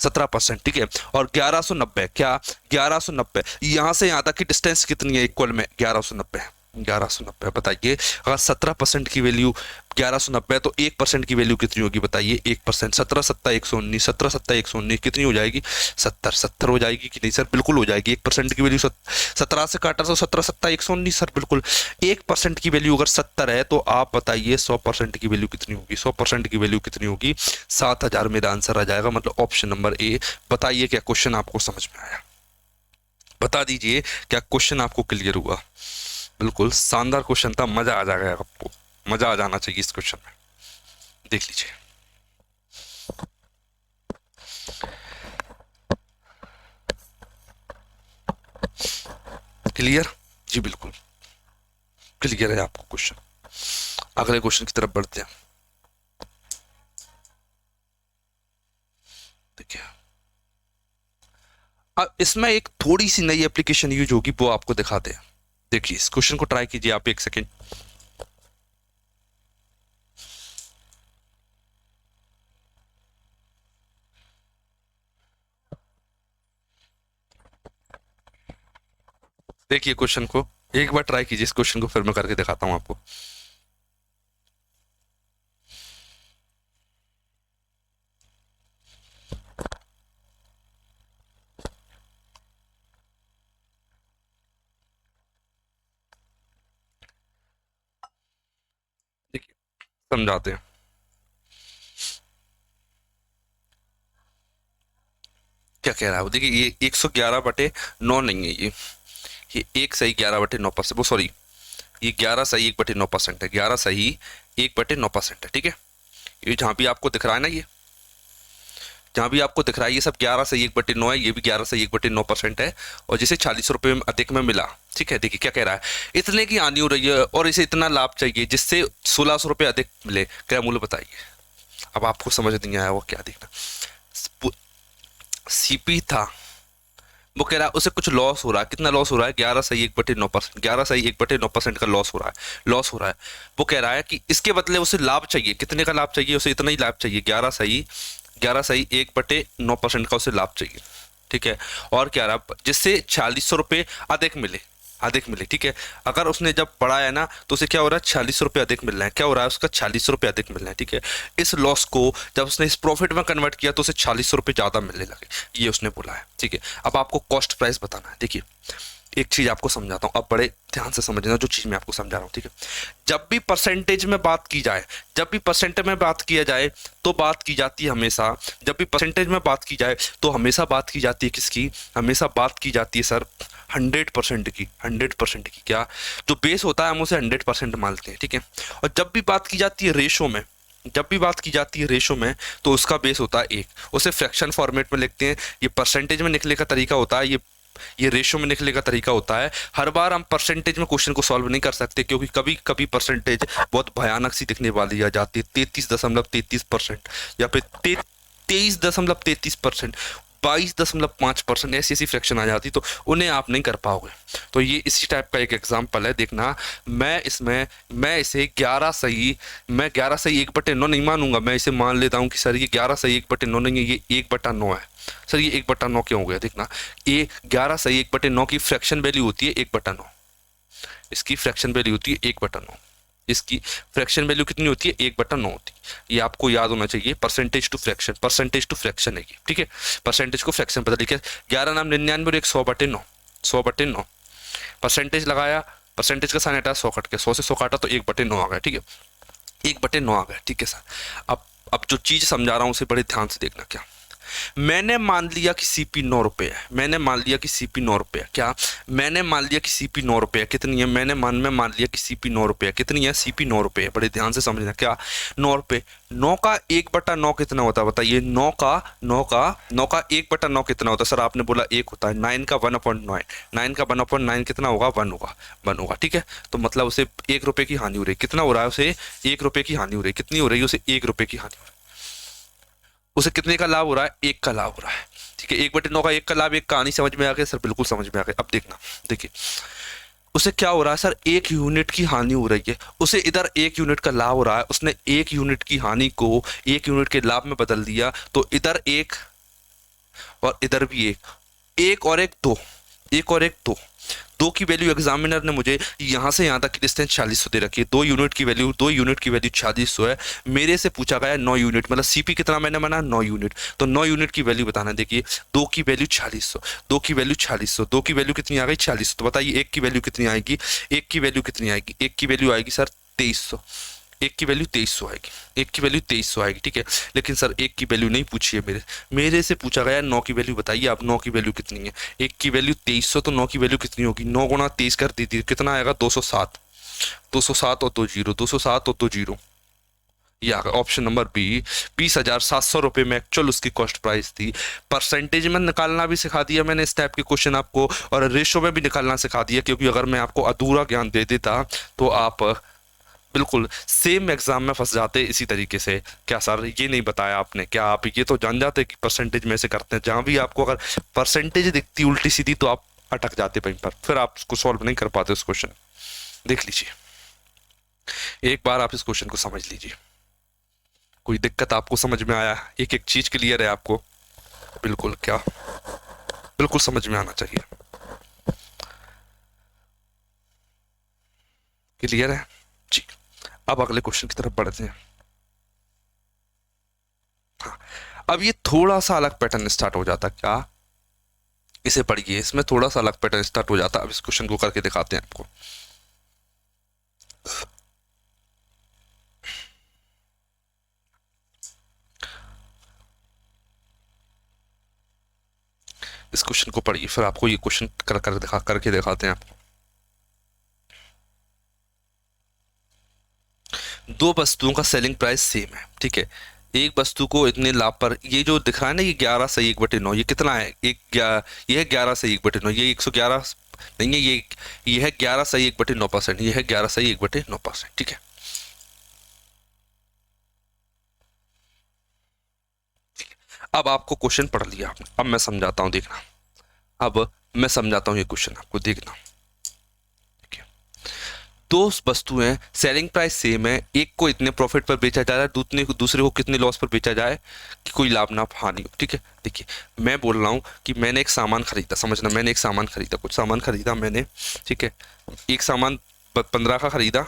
17%। ठीक है, और 1190, क्या 1190, यहाँ से यहाँ तक की डिस्टेंस कितनी है इक्वल में? 1190, 1190। बताइए, अगर 17% की वैल्यू 1190 है तो 1% की वैल्यू कितनी होगी बताइए? 1%। 17 सत्ता 119, 17 सत्ता 119 कितनी हो जाएगी? 70, 70 हो जाएगी कि नहीं सर? बिल्कुल हो जाएगी। 1% की वैल्यू 17 से काटा तो 17 सत्ता 119 सर, बिल्कुल। 1% की वैल्यू अगर 70 है तो आप बताइए 100% की वैल्यू कितनी होगी? 100% की वैल्यू कितनी होगी? 7000 मेरा आंसर आ जाएगा, मतलब ऑप्शन नंबर ए। बताइए क्या क्वेश्चन आपको समझ में आया? बता दीजिए क्या क्वेश्चन आपको क्लियर हुआ? बिल्कुल शानदार क्वेश्चन था, मजा आ जाएगा आपको, मजा आ जाना चाहिए इस क्वेश्चन में। देख लीजिए, क्लियर? जी बिल्कुल क्लियर है आपको क्वेश्चन। अगले क्वेश्चन की तरफ बढ़ते हैं। देखिए, अब इसमें एक थोड़ी सी नई एप्लीकेशन यूज होगी, वो आपको दिखाते हैं। देखिए इस क्वेश्चन को ट्राई कीजिए आप, एक सेकेंड। देखिए क्वेश्चन को एक बार ट्राई कीजिए, इस क्वेश्चन को फिर मैं करके दिखाता हूं आपको। देखिए समझाते हैं। क्या कह रहा है वो, देखिए ये 111/9 नहीं है, ये एक सही 11/9%, वो सॉरी, ये 11 सही 1/9% है, 11 सही 1/9% है, ठीक है। ये जहां भी आपको दिख रहा है ना, ये जहां भी आपको दिख रहा है ये सब 11 सही 1/9 है, ये भी 11 सही 1/9% है, और जिसे 40 रुपये में अधिक में मिला, ठीक है। देखिए क्या कह रहा है, इतने की हानि हो रही है और इसे इतना लाभ चाहिए जिससे 1600 रुपये अधिक मिले, क्या मूल्य बताइए। अब आपको समझ नहीं आया वो क्या, देखना। सीपी था, वो कह रहा है उसे कुछ लॉस हो रहा है, कितना लॉस हो रहा है, 11 सही 1/9%, 11 सही 1/9% का लॉस हो रहा है, लॉस हो रहा है। वो कह रहा है कि इसके बदले उसे लाभ चाहिए, कितने का लाभ चाहिए, उसे इतना ही लाभ चाहिए, 11 सही 1/9% का उसे लाभ चाहिए, ठीक है। और क्या रहा, जिससे 4600 रुपये अधिक मिले, अधिक मिले, ठीक है। अगर उसने जब बढ़ाया ना तो उसे क्या हो रहा है, 4600 रुपये अधिक मिल रहे हैं, क्या हो रहा है उसका, 4600 रुपये अधिक मिल रहे हैं, ठीक है। इस लॉस को जब उसने इस प्रॉफिट में कन्वर्ट किया तो उसे 4600 रुपये ज्यादा मिलने लगे, ये उसने बोला है, ठीक है। अब आपको कॉस्ट प्राइस बताना है। देखिए एक चीज आपको समझाता हूँ, अब बड़े ध्यान से समझना जो चीज मैं आपको समझा रहा हूँ, ठीक है। जब भी परसेंटेज में बात की जाए, जब भी परसेंटेज में बात किया जाए तो बात की जाती है हमेशा, जब भी परसेंटेज में बात की जाए तो हमेशा बात की जाती है किसकी, हमेशा बात की जाती है सर 100% की, 100% की। क्या जो बेस होता है हम उसे 100% मानते हैं, ठीक है। और जब भी बात की जाती है रेशो में, जब भी बात की जाती है रेशो में तो उसका बेस होता है एक, उसे फ्रैक्शन फॉर्मेट में लिखते हैं। ये परसेंटेज में निकले का तरीका होता है, ये रेशो में निकलने का तरीका होता है। हर बार हम परसेंटेज में क्वेश्चन को सॉल्व नहीं कर सकते क्योंकि कभी कभी परसेंटेज बहुत भयानक सी दिखने वाली आ जाती है, 33.33% या फिर 23.33%, 22.5%, ऐसी ऐसी फ्रैक्शन आ जाती तो उन्हें आप नहीं कर पाओगे। तो ये इसी टाइप का एक एग्जांपल है, देखना। मैं इसे 11 सही, मैं 11 सही 1/9 नहीं मानूंगा, मैं इसे मान लेता हूँ कि सर ये 11 सही 1/9 नहीं है, ये 1/9 है। सर ये 1/9 क्यों हो गया, देखना। ये 11 सही 1/9 की फ्रैक्शन वैल्यू होती है 1/9, इसकी फ्रैक्शन वैल्यू होती है 1/9, इसकी फ्रैक्शन वैल्यू कितनी होती है, 1/9 होती है। ये आपको याद होना चाहिए, percentage to fraction, percentage to fraction है ये, ठीक है। परसेंटेज को फ्रैक्शन पता लिखे, 11 नाम 99 और एक 100/9, 100/9 परसेंटेज लगाया, परसेंटेज का साइन हटा, 100 कट के, 100 से 100 काटा तो 1/9 आ गया, ठीक है। 1/9 आ गया, ठीक है सर। अब जो चीज समझा रहा हूँ उसे बड़े ध्यान से देखना। क्या, मैंने मान लिया कि सीपी 9 रुपये है, मैंने मान लिया कि सीपी 9 रुपये, क्या मैंने मान लिया कि सीपी 9 रुपये कितनी है, मैं मान लिया कि सीपी 9 रुपये कितनी है, सीपी 9 रुपये, बड़े ध्यान से समझना। क्या 9 रुपये, 9 का 1/9 कितना होता है बताइए, 9 का 1/9 कितना होता है, सर आपने बोला 1 होता है, 9 का 1/9, 9 का 1/9 कितना होगा, 1 होगा, 1 होगा, ठीक है। तो मतलब उसे 1 रुपये की हानि हो रही है, कितना हो रहा है उसे, 1 रुपये की हानि हो रही है, कितनी हो रही है उसे, 1 रुपये की हानि हो रही है। उसे कितने का लाभ हो रहा है, 1 का लाभ हो रहा है, ठीक है। 1/9 का 1 का लाभ, एक कहानी समझ में आ गई सर, बिल्कुल समझ में आ गई। अब देखना, देखिए उसे क्या हो रहा है सर, 1 यूनिट की हानि हो रही है, उसे इधर 1 यूनिट का लाभ हो रहा है, उसने 1 यूनिट की हानि को 1 यूनिट के लाभ में बदल दिया, तो इधर 1 और इधर भी 1, 1 और 1 2, 1 और 1 2, 2 की वैल्यू एग्जामिनर ने मुझे यहाँ से यहाँ तक की डिस्टेंस 4600 दे रखी है, 2 यूनिट की वैल्यू 4600 है। मेरे से पूछा गया है 9 यूनिट, मतलब सीपी कितना मैंने माना, 9 यूनिट, तो 9 यूनिट की वैल्यू बताना। देखिए 2 की वैल्यू 4600, 2 की वैल्यू 4600, 2 की वैल्यू कितनी आ गई, 4600, तो बताइए 1 की वैल्यू कितनी आएगी, 1 की वैल्यू कितनी आएगी, 1 की वैल्यू आएगी सर 2300, 1 की वैल्यू 2300 आएगी, 1 की वैल्यू 2300 आएगी, ठीक है। लेकिन सर 1 की वैल्यू नहीं पूछी है मेरे से पूछा गया 9 की वैल्यू बताइए आप, 9 की वैल्यू कितनी है, 1 की वैल्यू 2300, तो 9 की वैल्यू कितनी होगी, 9 गुणा 23 कर दीजिए, कितना आएगा 207, 207 और 2 जीरो, 207 और 2 जीरो, ये आ गया ऑप्शन नंबर बी। 20,700 रुपये में एक्चुअल उसकी कॉस्ट प्राइस थी। परसेंटेज में निकालना भी सिखा दिया मैंने इस टाइप के क्वेश्चन आपको, और रेशो में भी निकालना सिखा दिया, क्योंकि अगर मैं आपको अधूरा ज्ञान दे देता तो आप बिल्कुल सेम एग्जाम में फंस जाते इसी तरीके से। क्या सर ये नहीं बताया आपने, क्या आप ये तो जान जाते कि परसेंटेज में से करते हैं, जहां भी आपको अगर परसेंटेज दिखती उल्टी सीधी तो आप अटक जाते वहीं पर, फिर आप उसको सॉल्व नहीं कर पाते उस क्वेश्चन। देख लीजिए, एक बार आप इस क्वेश्चन को समझ लीजिए। कोई दिक्कत आपको समझ में आया? एक एक चीज क्लियर है आपको? बिल्कुल, क्या बिल्कुल समझ में आना चाहिए। क्लियर है जी। अब अगले क्वेश्चन की तरफ बढ़ते हैं। हाँ, अब ये थोड़ा सा अलग पैटर्न स्टार्ट हो जाता है। क्या? इसे पढ़िए, इसमें थोड़ा सा अलग पैटर्न स्टार्ट हो जाता है। अब इस क्वेश्चन को करके दिखाते हैं आपको। इस क्वेश्चन को पढ़िए, फिर आपको ये क्वेश्चन करके दिखाते हैं आपको। दो वस्तुओं का सेलिंग प्राइस सेम है, ठीक है। एक वस्तु को इतने लाभ पर, ये जो दिख रहा है ना, ये 11/1/9, ये कितना है? ये है 11/1/9, ये 111 नहीं है, ये है 11/1/9%, ये है 11/1/9%, ठीक है। अब आपको क्वेश्चन पढ़ लिया आपने, अब मैं समझाता हूँ, देखना। अब मैं समझाता हूँ ये क्वेश्चन आपको, देखना। दो वस्तुएं सेलिंग प्राइस सेम है, एक को इतने प्रॉफिट पर बेचा जा रहा है, दूसरे को कितने लॉस पर बेचा जाए कि कोई लाभ ना हानि हो, ठीक है। देखिए, मैं बोल रहा हूँ कि मैंने एक सामान खरीदा, समझना, मैंने एक सामान खरीदा, कुछ सामान खरीदा मैंने, ठीक है। एक सामान 15 का खरीदा,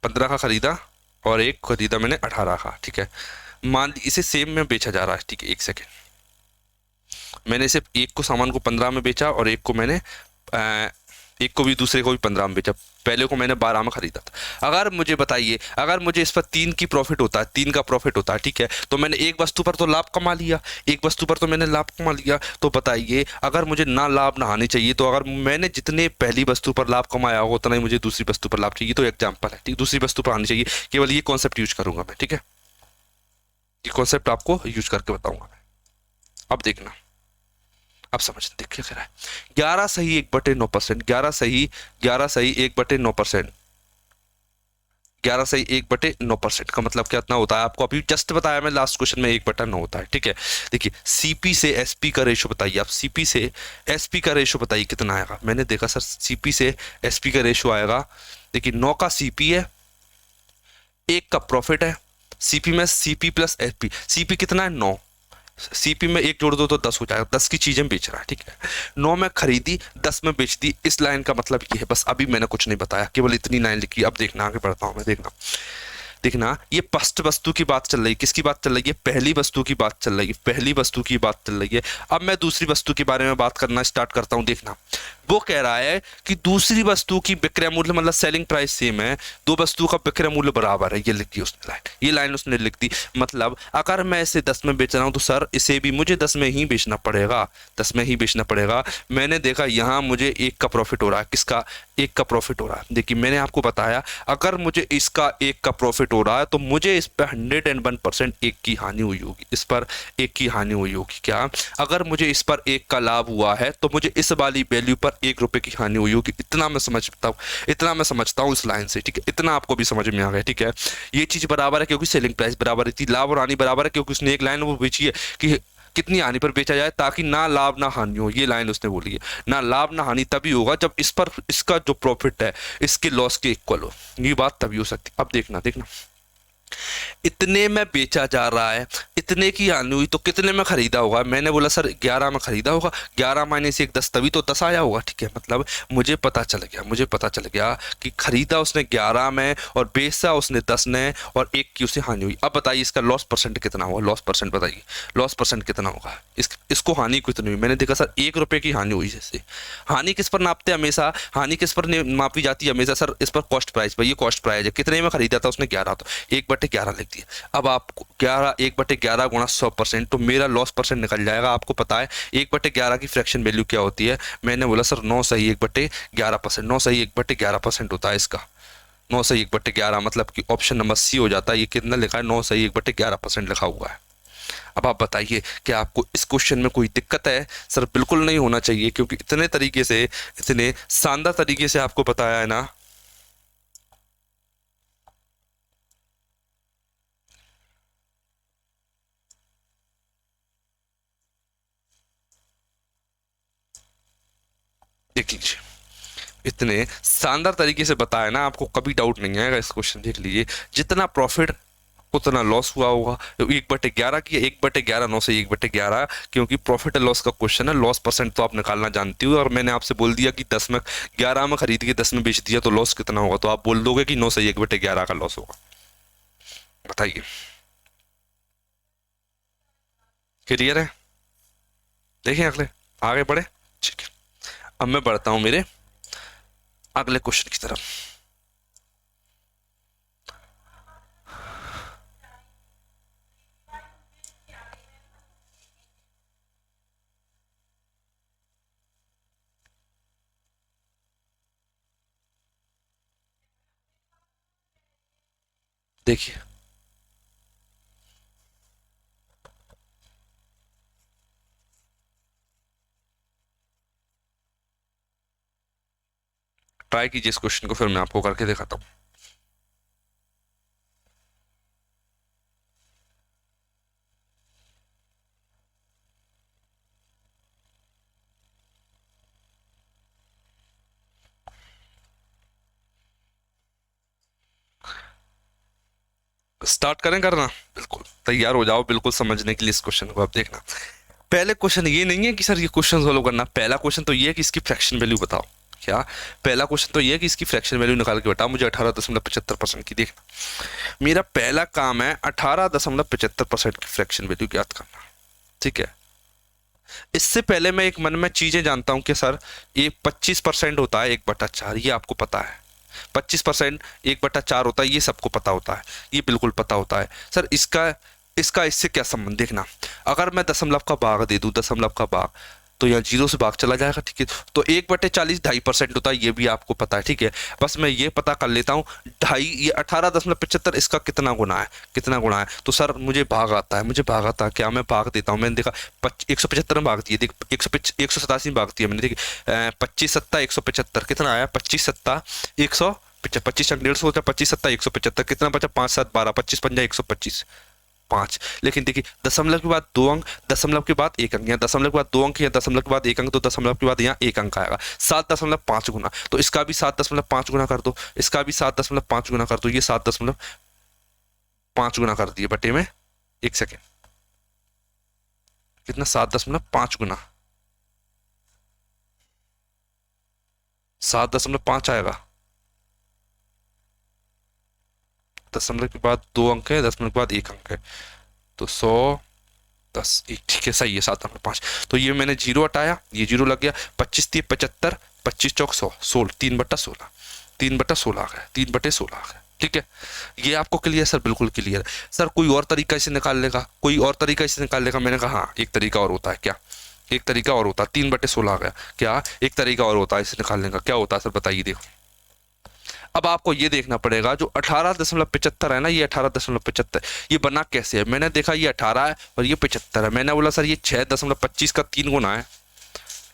15 का खरीदा, और एक खरीदा मैंने 18 का, ठीक है। मान इसे सेम में बेचा जा रहा है, ठीक है। एक सेकेंड, मैंने सिर्फ एक को सामान को 15 में बेचा, और एक को मैंने एक को भी, दूसरे को भी 15 में बेचा। पहले को मैंने 12 में खरीदा था। अगर मुझे बताइए, अगर मुझे इस पर 3 की प्रॉफिट होता है, 3 का प्रॉफिट होता है, ठीक है, तो मैंने एक वस्तु पर तो लाभ कमा लिया, एक वस्तु पर तो मैंने लाभ कमा लिया। तो बताइए, अगर मुझे ना लाभ ना हानि चाहिए, तो अगर मैंने जितने पहली वस्तु पर लाभ कमाया होगा, उतना ही मुझे दूसरी वस्तु पर लाभ चाहिए। तो एग्जाम्पल है, ठीक, दूसरी वस्तु पर आनी चाहिए। केवल ये कॉन्सेप्ट यूज करूंगा मैं, ठीक है। ये कॉन्सेप्ट आपको यूज करके बताऊंगा मैं। अब देखना, अब समझ, देखिए क्या है। 11/1/9%, 11/1/9%, 11/1/9% का मतलब कितना होता है? आपको अभी जस्ट बताया मैं लास्ट क्वेश्चन में, 1/9 होता है, ठीक है। देखिए, सीपी से एसपी का रेशो बताइए आप, सीपी से एसपी का रेशो बताइए कितना आएगा। मैंने देखा सर, सीपी से एसपी का रेशो आएगा, देखिए 9 का सीपी है, 1 का प्रॉफिट है। सीपी में सीपी प्लस एसपी, सीपी कितना है? 9। सीपी में 1 जोड़ दो तो 10 हो जाएगा, 10 की चीजें बेच रहा है, ठीक है। 9 में खरीदी, 10 में बेच दी। इस लाइन का मतलब ये है, बस अभी मैंने कुछ नहीं बताया, केवल इतनी लाइन लिखी। अब देखना, आगे बढ़ता हूं मैं, देखना। देखना, ये फर्स्ट वस्तु की बात चल रही है, किसकी बात चल रही है? पहली वस्तु की बात चल रही है, पहली वस्तु की बात चल रही है। अब मैं दूसरी वस्तु के बारे में बात करना स्टार्ट करता हूं, देखना। वो कह रहा है कि दूसरी वस्तु की विक्रय मूल्य, मतलब सेलिंग प्राइस सेम है, दो वस्तु का विक्रय मूल्य बराबर है। ये लिख दी उसने लाइन, ये लाइन उसने लिख दी। मतलब अगर मैं इसे 10 में बेच रहा हूं, तो सर इसे भी मुझे 10 में ही बेचना पड़ेगा, 10 में ही बेचना पड़ेगा। मैंने देखा यहाँ मुझे 1 का प्रॉफिट हो रहा है। किसका? 1 का प्रॉफिट हो रहा है। देखिए, मैंने आपको बताया, अगर मुझे इसका 1 का प्रॉफिट हो रहा है, तो मुझे इस पर 101% 1 की हानि हुई होगी, इस पर 1 की हानि हुई होगी। क्या? अगर मुझे इस पर 1 का लाभ हुआ है, तो मुझे इस वाली वैल्यू पर 1 रुपए की हानि हुई होगी। इतना मैं समझता हूँ, इतना मैं समझता हूँ इस लाइन से, ठीक है। इतना आपको भी समझ में आ गया, ठीक है। ये चीज बराबर है क्योंकि सेलिंग प्राइस बराबर थी, लाभ और हानि बराबर है क्योंकि उसने एक लाइन वो बेची है कि कितनी हानि पर बेचा जाए, ताकि ना लाभ ना हानि हो। ये लाइन उसने बोली है, ना लाभ ना हानि तभी होगा जब इस पर इसका जो प्रॉफिट है इसके लॉस के इक्वल हो। ये बात तभी हो सकती। अब देखना, देखना, इतने में बेचा जा रहा है, इतने की हानि हुई, तो कितने में खरीदा होगा? मैंने बोला सर 11 में खरीदा होगा, 11 माइनस 1 10, तभी तो 10 आया होगा, ठीक है। मतलब मुझे पता चल गया, मुझे पता चल गया कि खरीदा उसने 11 में और बेचा उसने 10 ने, और 1 की उसे हानि हुई। अब बताइए इसका लॉस परसेंट कितना होगा? लॉस परसेंट बताइए, लॉस परसेंट कितना होगा? इसको हानि कितनी हुई? मैंने देखा सर 1 रुपए की हानि हुई। जैसे हानि किस पर नापते हैं हमेशा? हानि किस पर मापी जाती है हमेशा? सर इस पर कॉस्ट प्राइस पर। ये कॉस्ट प्राइस है, कितने में खरीदा था उसने? 11, तो 1/11 लिख दिया। अब आपको 11 1/11 गुणा 100%, तो मेरा लॉस परसेंट निकल जाएगा। आपको पता है 1/11 की फ्रैक्शन वैल्यू क्या होती है? मैंने बोला सर 9/1/11%, 9/1/11% होता है इसका। 9/1/11 मतलब कि ऑप्शन नंबर सी हो जाता है। ये कितना लिखा है? 9/1/11% लिखा हुआ है। अब आप बताइए, क्या आपको इस क्वेश्चन में कोई दिक्कत है? सर बिल्कुल नहीं होना चाहिए, क्योंकि इतने तरीके से, इतने शानदार तरीके से आपको बताया है ना। देख लीजिए, इतने शानदार तरीके से बताया ना, आपको कभी डाउट नहीं आएगा इस क्वेश्चन। देख लीजिए, जितना प्रॉफिट उतना लॉस हुआ होगा। 1/11 की 1/11 9 से 1/11, क्योंकि प्रॉफिट एंड लॉस का क्वेश्चन है। लॉस परसेंट तो आप निकालना जानती हो, और मैंने आपसे बोल दिया कि 10 में 11 में खरीद के 10 में बेच दिया तो लॉस कितना होगा, तो आप बोल दोगे कि 9 से 1/11 का लॉस होगा। बताइए, क्लियर है? देखिए अगले, आगे बढ़े। ठीक है, अब मैं बढ़ता हूं मेरे अगले क्वेश्चन की तरफ। देखिए, ट्राई कीजिए इस क्वेश्चन को, फिर मैं आपको करके दिखाता हूँ। स्टार्ट करें करना? बिल्कुल तैयार हो जाओ, बिल्कुल समझने के लिए इस क्वेश्चन को। आप देखना, पहले क्वेश्चन ये नहीं है कि सर ये क्वेश्चन सोल्व करना, पहला क्वेश्चन तो ये है कि इसकी फ्रैक्शन वैल्यू बताओ। क्या? पहला क्वेश्चन तो ये है कि इसकी फ्रैक्शन वैल्यू निकाल के बताओ मुझे 18.75% की। देखना, मेरा पहला काम है 18.75% की फ्रैक्शन वैल्यू ज्ञात करना। ठीक है, इससे पहले मैं एक मन में चीजें जानता हूं कि सर ये 25% होता है 1/4, ये आपको पता है। 25% 1/4 होता है, ये सबको पता होता है, ये बिल्कुल पता होता है। सर इसका इसका इससे क्या संबंध? देखना, अगर मैं दशमलव का भाग दे दूं, दशमलव का भाग, तो यहाँ 0 से भाग चला जाएगा। ठीक है, तो 1/40 2.5% होता है, ये भी आपको पता है। ठीक है, बस मैं ये पता कर लेता हूँ, ढाई, ये 18.75, इसका कितना गुना है, कितना गुना है। तो सर मुझे भाग आता है, मुझे भाग आता है, क्या मैं भाग देता हूँ? मैंने देखा 175 में भाग दिए, देख 187 में भाग दिया मैंने, देखिए 25 सत्ता 175, कितना आया? 25 सत्ता 100, 25 150 होता है, 25 सत्ता 175, कितना बचा? 5 7 12, 25 पंजा 125, 5। लेकिन देखिए, दशमलव के बाद 2 अंक, दशमलव के बाद 1 अंक, यहाँ दशमलव के बाद 2 अंक, यहाँ दशमलव के बाद 1 अंक, तो दशमलव के बाद यहाँ 1 अंक आएगा। 7.5 गुना, तो इसका भी 7.5 गुना कर दो, इसका भी 7.5 गुना कर दो, ये 7.5 गुना कर दिए बटे में 1 सेकेंड, कितना? 7.5 गुना, 7.5 आएगा। दशमलव के बाद 2 अंक है, दशमलव के बाद 1 अंक है, तो 100 10 1, ठीक है, सही है 7.5। तो ये मैंने 0 हटाया, ये 0 लग गया। 25 3 75, 25 चौक 100, 16, 3/16, 3/16 आ गया, 3/16 आ गया। ठीक है, ये आपको क्लियर? सर बिल्कुल क्लियर। सर कोई और तरीका इसे निकाल लेगा, कोई और तरीका इसे निकाल लेगा? मैंने कहा हाँ, एक तरीका और होता है। क्या? एक तरीका और होता है, 3/16 आ गया। क्या? एक तरीका और होता है इसे निकालने का, क्या होता है सर बताइए? देखो, अब आपको ये देखना पड़ेगा, जो 18.75 है ना, ये 18.75 ये बना कैसे है? मैंने देखा ये 18 है और ये 75 है, मैंने बोला सर ये 6.25 का 3 गुना है।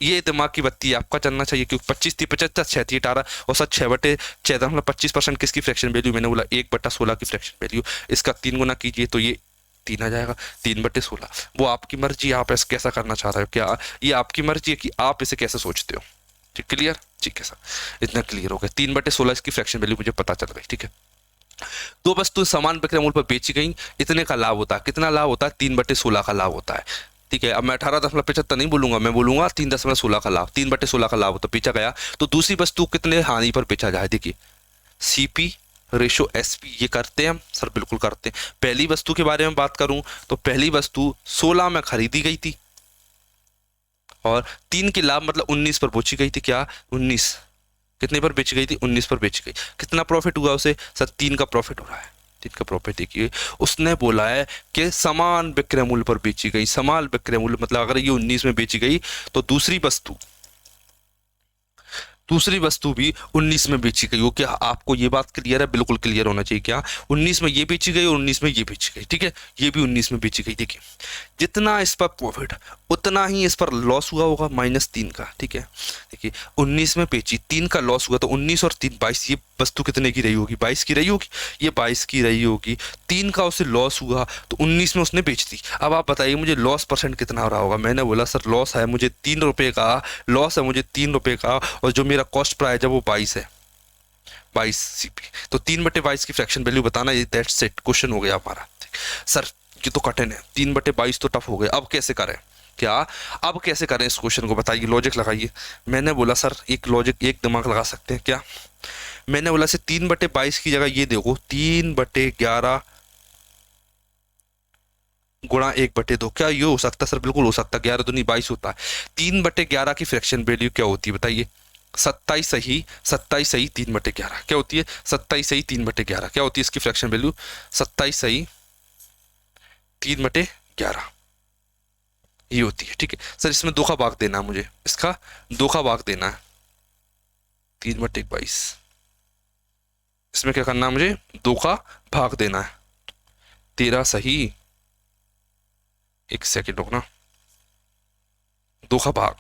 ये दिमाग की बत्ती आपका चलना चाहिए, क्योंकि 25 थी 75, 6 थी 18, और सर 6/6.25% किसकी फ्रैक्शन वैल्यू? मैंने बोला 1/16 की फ्रैक्शन वैल्यू। इसका 3 गुना कीजिए तो ये 3 आ जाएगा, 3/16। वो आपकी मर्जी, आप ऐसा कैसा करना चाह रहे हो, क्या ये आपकी मर्जी है कि आप इसे कैसे सोचते हो। ठीक, क्लियर? ठीक है सर, इतना क्लियर हो गया। 3/16 इसकी फ्रैक्शन वैल्यू मुझे पता चल गई। ठीक है, दो वस्तु समान विक्रय मूल्य पर बेची गई, इतने का लाभ होता है। कितना लाभ होता है? 3/16 का लाभ होता है। ठीक है, अब मैं 18.75 नहीं बोलूंगा, मैं बोलूंगा 3.16 का लाभ, 3/16 का लाभ होता बेचा गया। तो दूसरी वस्तु कितने हानि पर बेचा जाए? देखिए, सीपी रेशो एसपी, ये करते हैं हम? सर बिल्कुल करते हैं। पहली वस्तु के बारे में बात करूं तो पहली वस्तु 16 में खरीदी गई थी, और 3 की लाभ मतलब 19 पर बेची गई थी। क्या? 19 कितने पर बेची गई थी? 19 पर बेची गई। कितना प्रॉफिट हुआ उसे? सर 3 का प्रॉफिट हो रहा है, 3 का प्रॉफिट। देखिए, उसने बोला है कि समान विक्रय मूल्य पर बेची गई। समान विक्रय मूल्य मतलब अगर ये 19 में बेची गई तो दूसरी वस्तु भी 19 में बेची गई हो। क्या आपको ये बात क्लियर है? बिल्कुल क्लियर होना चाहिए। क्या? 19 में ये बेची गई और 19 में ये बेची गई। ठीक है, ये भी 19 में बेची गई। देखिए, जितना इस पर प्रॉफिट उतना ही इस पर लॉस हुआ होगा, -3 का। ठीक है, देखिए 19 में बेची, 3 का लॉस हुआ, तो 19 और 3 22, ये वस्तु कितने की रही होगी, 22 की रही होगी, ये 22 की रही होगी, 3 का उसे लॉस हुआ तो 19 में उसने बेच दी। अब आप बताइए मुझे लॉस परसेंट कितना हो रहा होगा। मैंने बोला सर लॉस है मुझे 3 रुपये का, लॉस है मुझे 3 रुपये का, और जो मेरा कॉस्ट प्राइस है वो 22 है, 22 सीपी, तो 3/22 की फ्रैक्शन वैल्यू बताना, ये दैट्स इट, क्वेश्चन हो गया हमारा। सर ये तो कठिन है, 3/22 तो टफ हो गए, अब कैसे करें, क्या अब कैसे करें इस क्वेश्चन को, बताइए, लॉजिक लगाइए। मैंने बोला सर एक लॉजिक, एक दिमाग लगा सकते हैं क्या। मैंने बोला से 3/22 की जगह ये देखो 3/11 गुणा 1/2, क्या ये हो सकता है सर, बिल्कुल हो सकता है, 11 दूनी 22 होता है। 3/11 की फ्रैक्शन वैल्यू क्या होती है बताइए, 27 सही, 27 सही 3/11 क्या होती है, 27 सही 3/11 क्या होती है इसकी फ्रैक्शन वैल्यू, 27 सही 3/11 ये होती है। ठीक है सर, इसमें 2 का भाग देना है मुझे, इसका 2 का भाग देना है, 3/22, इसमें क्या करना है मुझे, 2 का भाग देना है, 13 सही, 1 सेकेंड रुकना, 2 का भाग,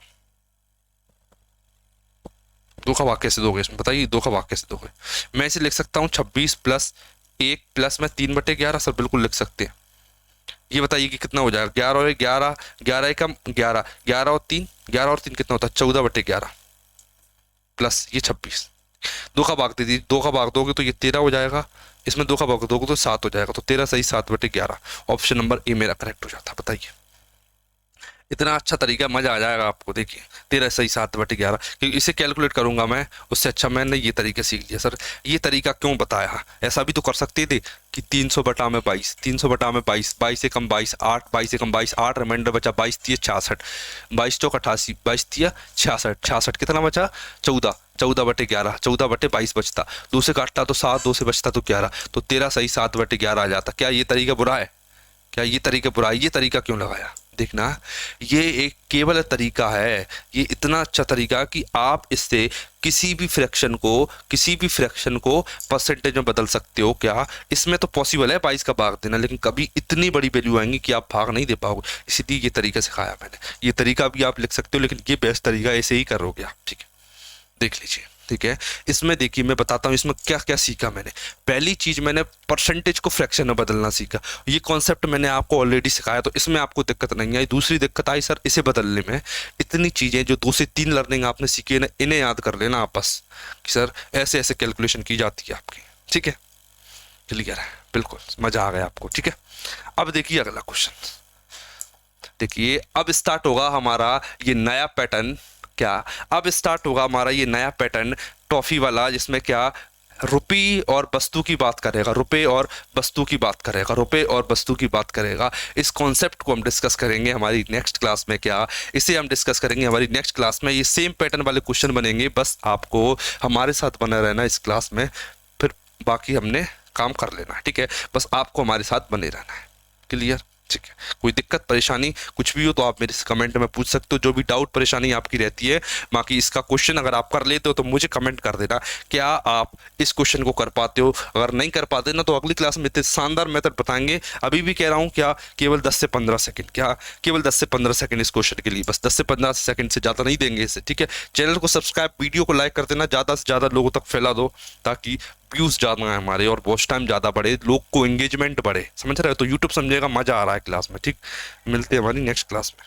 2 का भाग कैसे दोगे इसमें बताइए, 2 का भाग कैसे दोगे। मैं इसे लिख सकता हूँ 26 + 1 प्लस में 3/11, सर बिल्कुल लिख सकते हैं। ये बताइए कि कितना हो जाएगा, 11 और 11, 11 एकम 11, 11 और 3, 11 और 3 कितना होता है, 14/11 प्लस ये 26, 2 का भाग दे दीजिए, 2 का भाग दोगे तो ये 13 हो जाएगा, इसमें 2 का भाग दोगे तो 7 हो जाएगा, तो 13 सही 7/11, ऑप्शन नंबर ए मेरा करेक्ट हो जाता। बताइए इतना अच्छा तरीका, मजा आ जाएगा आपको। देखिए 13 सही 7/11, क्योंकि इसे कैलकुलेट करूंगा मैं, उससे अच्छा मैंने ये तरीके सीख लिया। सर ये तरीका क्यों बताया, ऐसा भी तो कर सकते थे कि 300/22, 300/22, 22 एकम 22, 8, 22 एकम 22, 8 रिमाइंडर बचा, 22 3 66, 22 चौक 88, 22 3 66, 66 कितना बचा 14, 14/11, 14/22 बचता, 2 से काटता तो 7, 2 से बचता तो 11, तो 13 सही 7/11 आ जाता। क्या ये तरीका बुरा है, क्या ये तरीका बुरा है, ये तरीका क्यों लगाया, देखना ये एक केवल तरीका है, ये इतना अच्छा तरीका कि आप इससे किसी भी फ्रैक्शन को परसेंटेज में बदल सकते हो। क्या इसमें तो पॉसिबल है 22 का भाग देना, लेकिन कभी इतनी बड़ी वैल्यू आएंगी कि आप भाग नहीं दे पाओगे, इसीलिए ये तरीका सिखाया मैंने। ये तरीका भी आप लिख सकते हो, लेकिन ये बेस्ट तरीका, ऐसे ही करोगे आप। ठीक है देख लीजिए, ठीक है। इसमें देखिए मैं बताता हूँ इसमें क्या क्या सीखा मैंने। पहली चीज मैंने परसेंटेज को फ्रैक्शन में बदलना सीखा, ये कॉन्सेप्ट मैंने आपको ऑलरेडी सिखाया, तो इसमें आपको दिक्कत नहीं आई। दूसरी दिक्कत आई सर इसे बदलने में, इतनी चीजें जो 2 से 3 लर्निंग आपने सीखी है ना, इन्हें याद कर लेना आप बस, कि सर ऐसे ऐसे कैलकुलेशन की जाती है आपकी। ठीक है क्लियर है, बिल्कुल मजा आ गया आपको। ठीक है अब देखिए अगला क्वेश्चन, देखिए अब स्टार्ट होगा हमारा ये नया पैटर्न। क्या अब स्टार्ट होगा हमारा ये नया पैटर्न टॉफी वाला, जिसमें क्या रुपये और वस्तु की बात करेगा, रुपये और वस्तु की बात करेगा, रुपये और वस्तु की बात करेगा। इस कॉन्सेप्ट को हम डिस्कस करेंगे हमारी नेक्स्ट क्लास में। क्या इसे हम डिस्कस करेंगे हमारी नेक्स्ट क्लास में। ये सेम पैटर्न वाले क्वेश्चन बनेंगे, बस आपको हमारे साथ बना रहना इस क्लास में, फिर बाकी हमने काम कर लेना है। ठीक है बस आपको हमारे साथ बने रहना है। क्लियर, ठीक है। कोई दिक्कत परेशानी कुछ भी हो तो आप मेरे से कमेंट में पूछ सकते हो, जो भी डाउट परेशानी आपकी रहती है। बाकी इसका क्वेश्चन अगर आप कर लेते हो तो मुझे कमेंट कर देना, क्या आप इस क्वेश्चन को कर पाते हो। अगर नहीं कर पाते ना तो अगली क्लास में इतने शानदार मेथड बताएंगे। अभी भी कह रहा हूँ क्या केवल 10 से 15 सेकंड, क्या केवल 10 से 15 सेकंड इस क्वेश्चन के लिए, बस 10 से 15 सेकंड से ज़्यादा नहीं देंगे इसे। ठीक है चैनल को सब्सक्राइब, वीडियो को लाइक कर देना, ज़्यादा से ज़्यादा लोगों तक फैला दो, ताकि व्यूज ज़्यादा है हमारे और वॉच टाइम ज़्यादा बढ़े, लोग को एंगेजमेंट बढ़े, समझ रहे हो। तो यूट्यूब समझेगा मज़ा आ रहा है क्लास में। ठीक मिलते हैं हमारी नेक्स्ट क्लास में।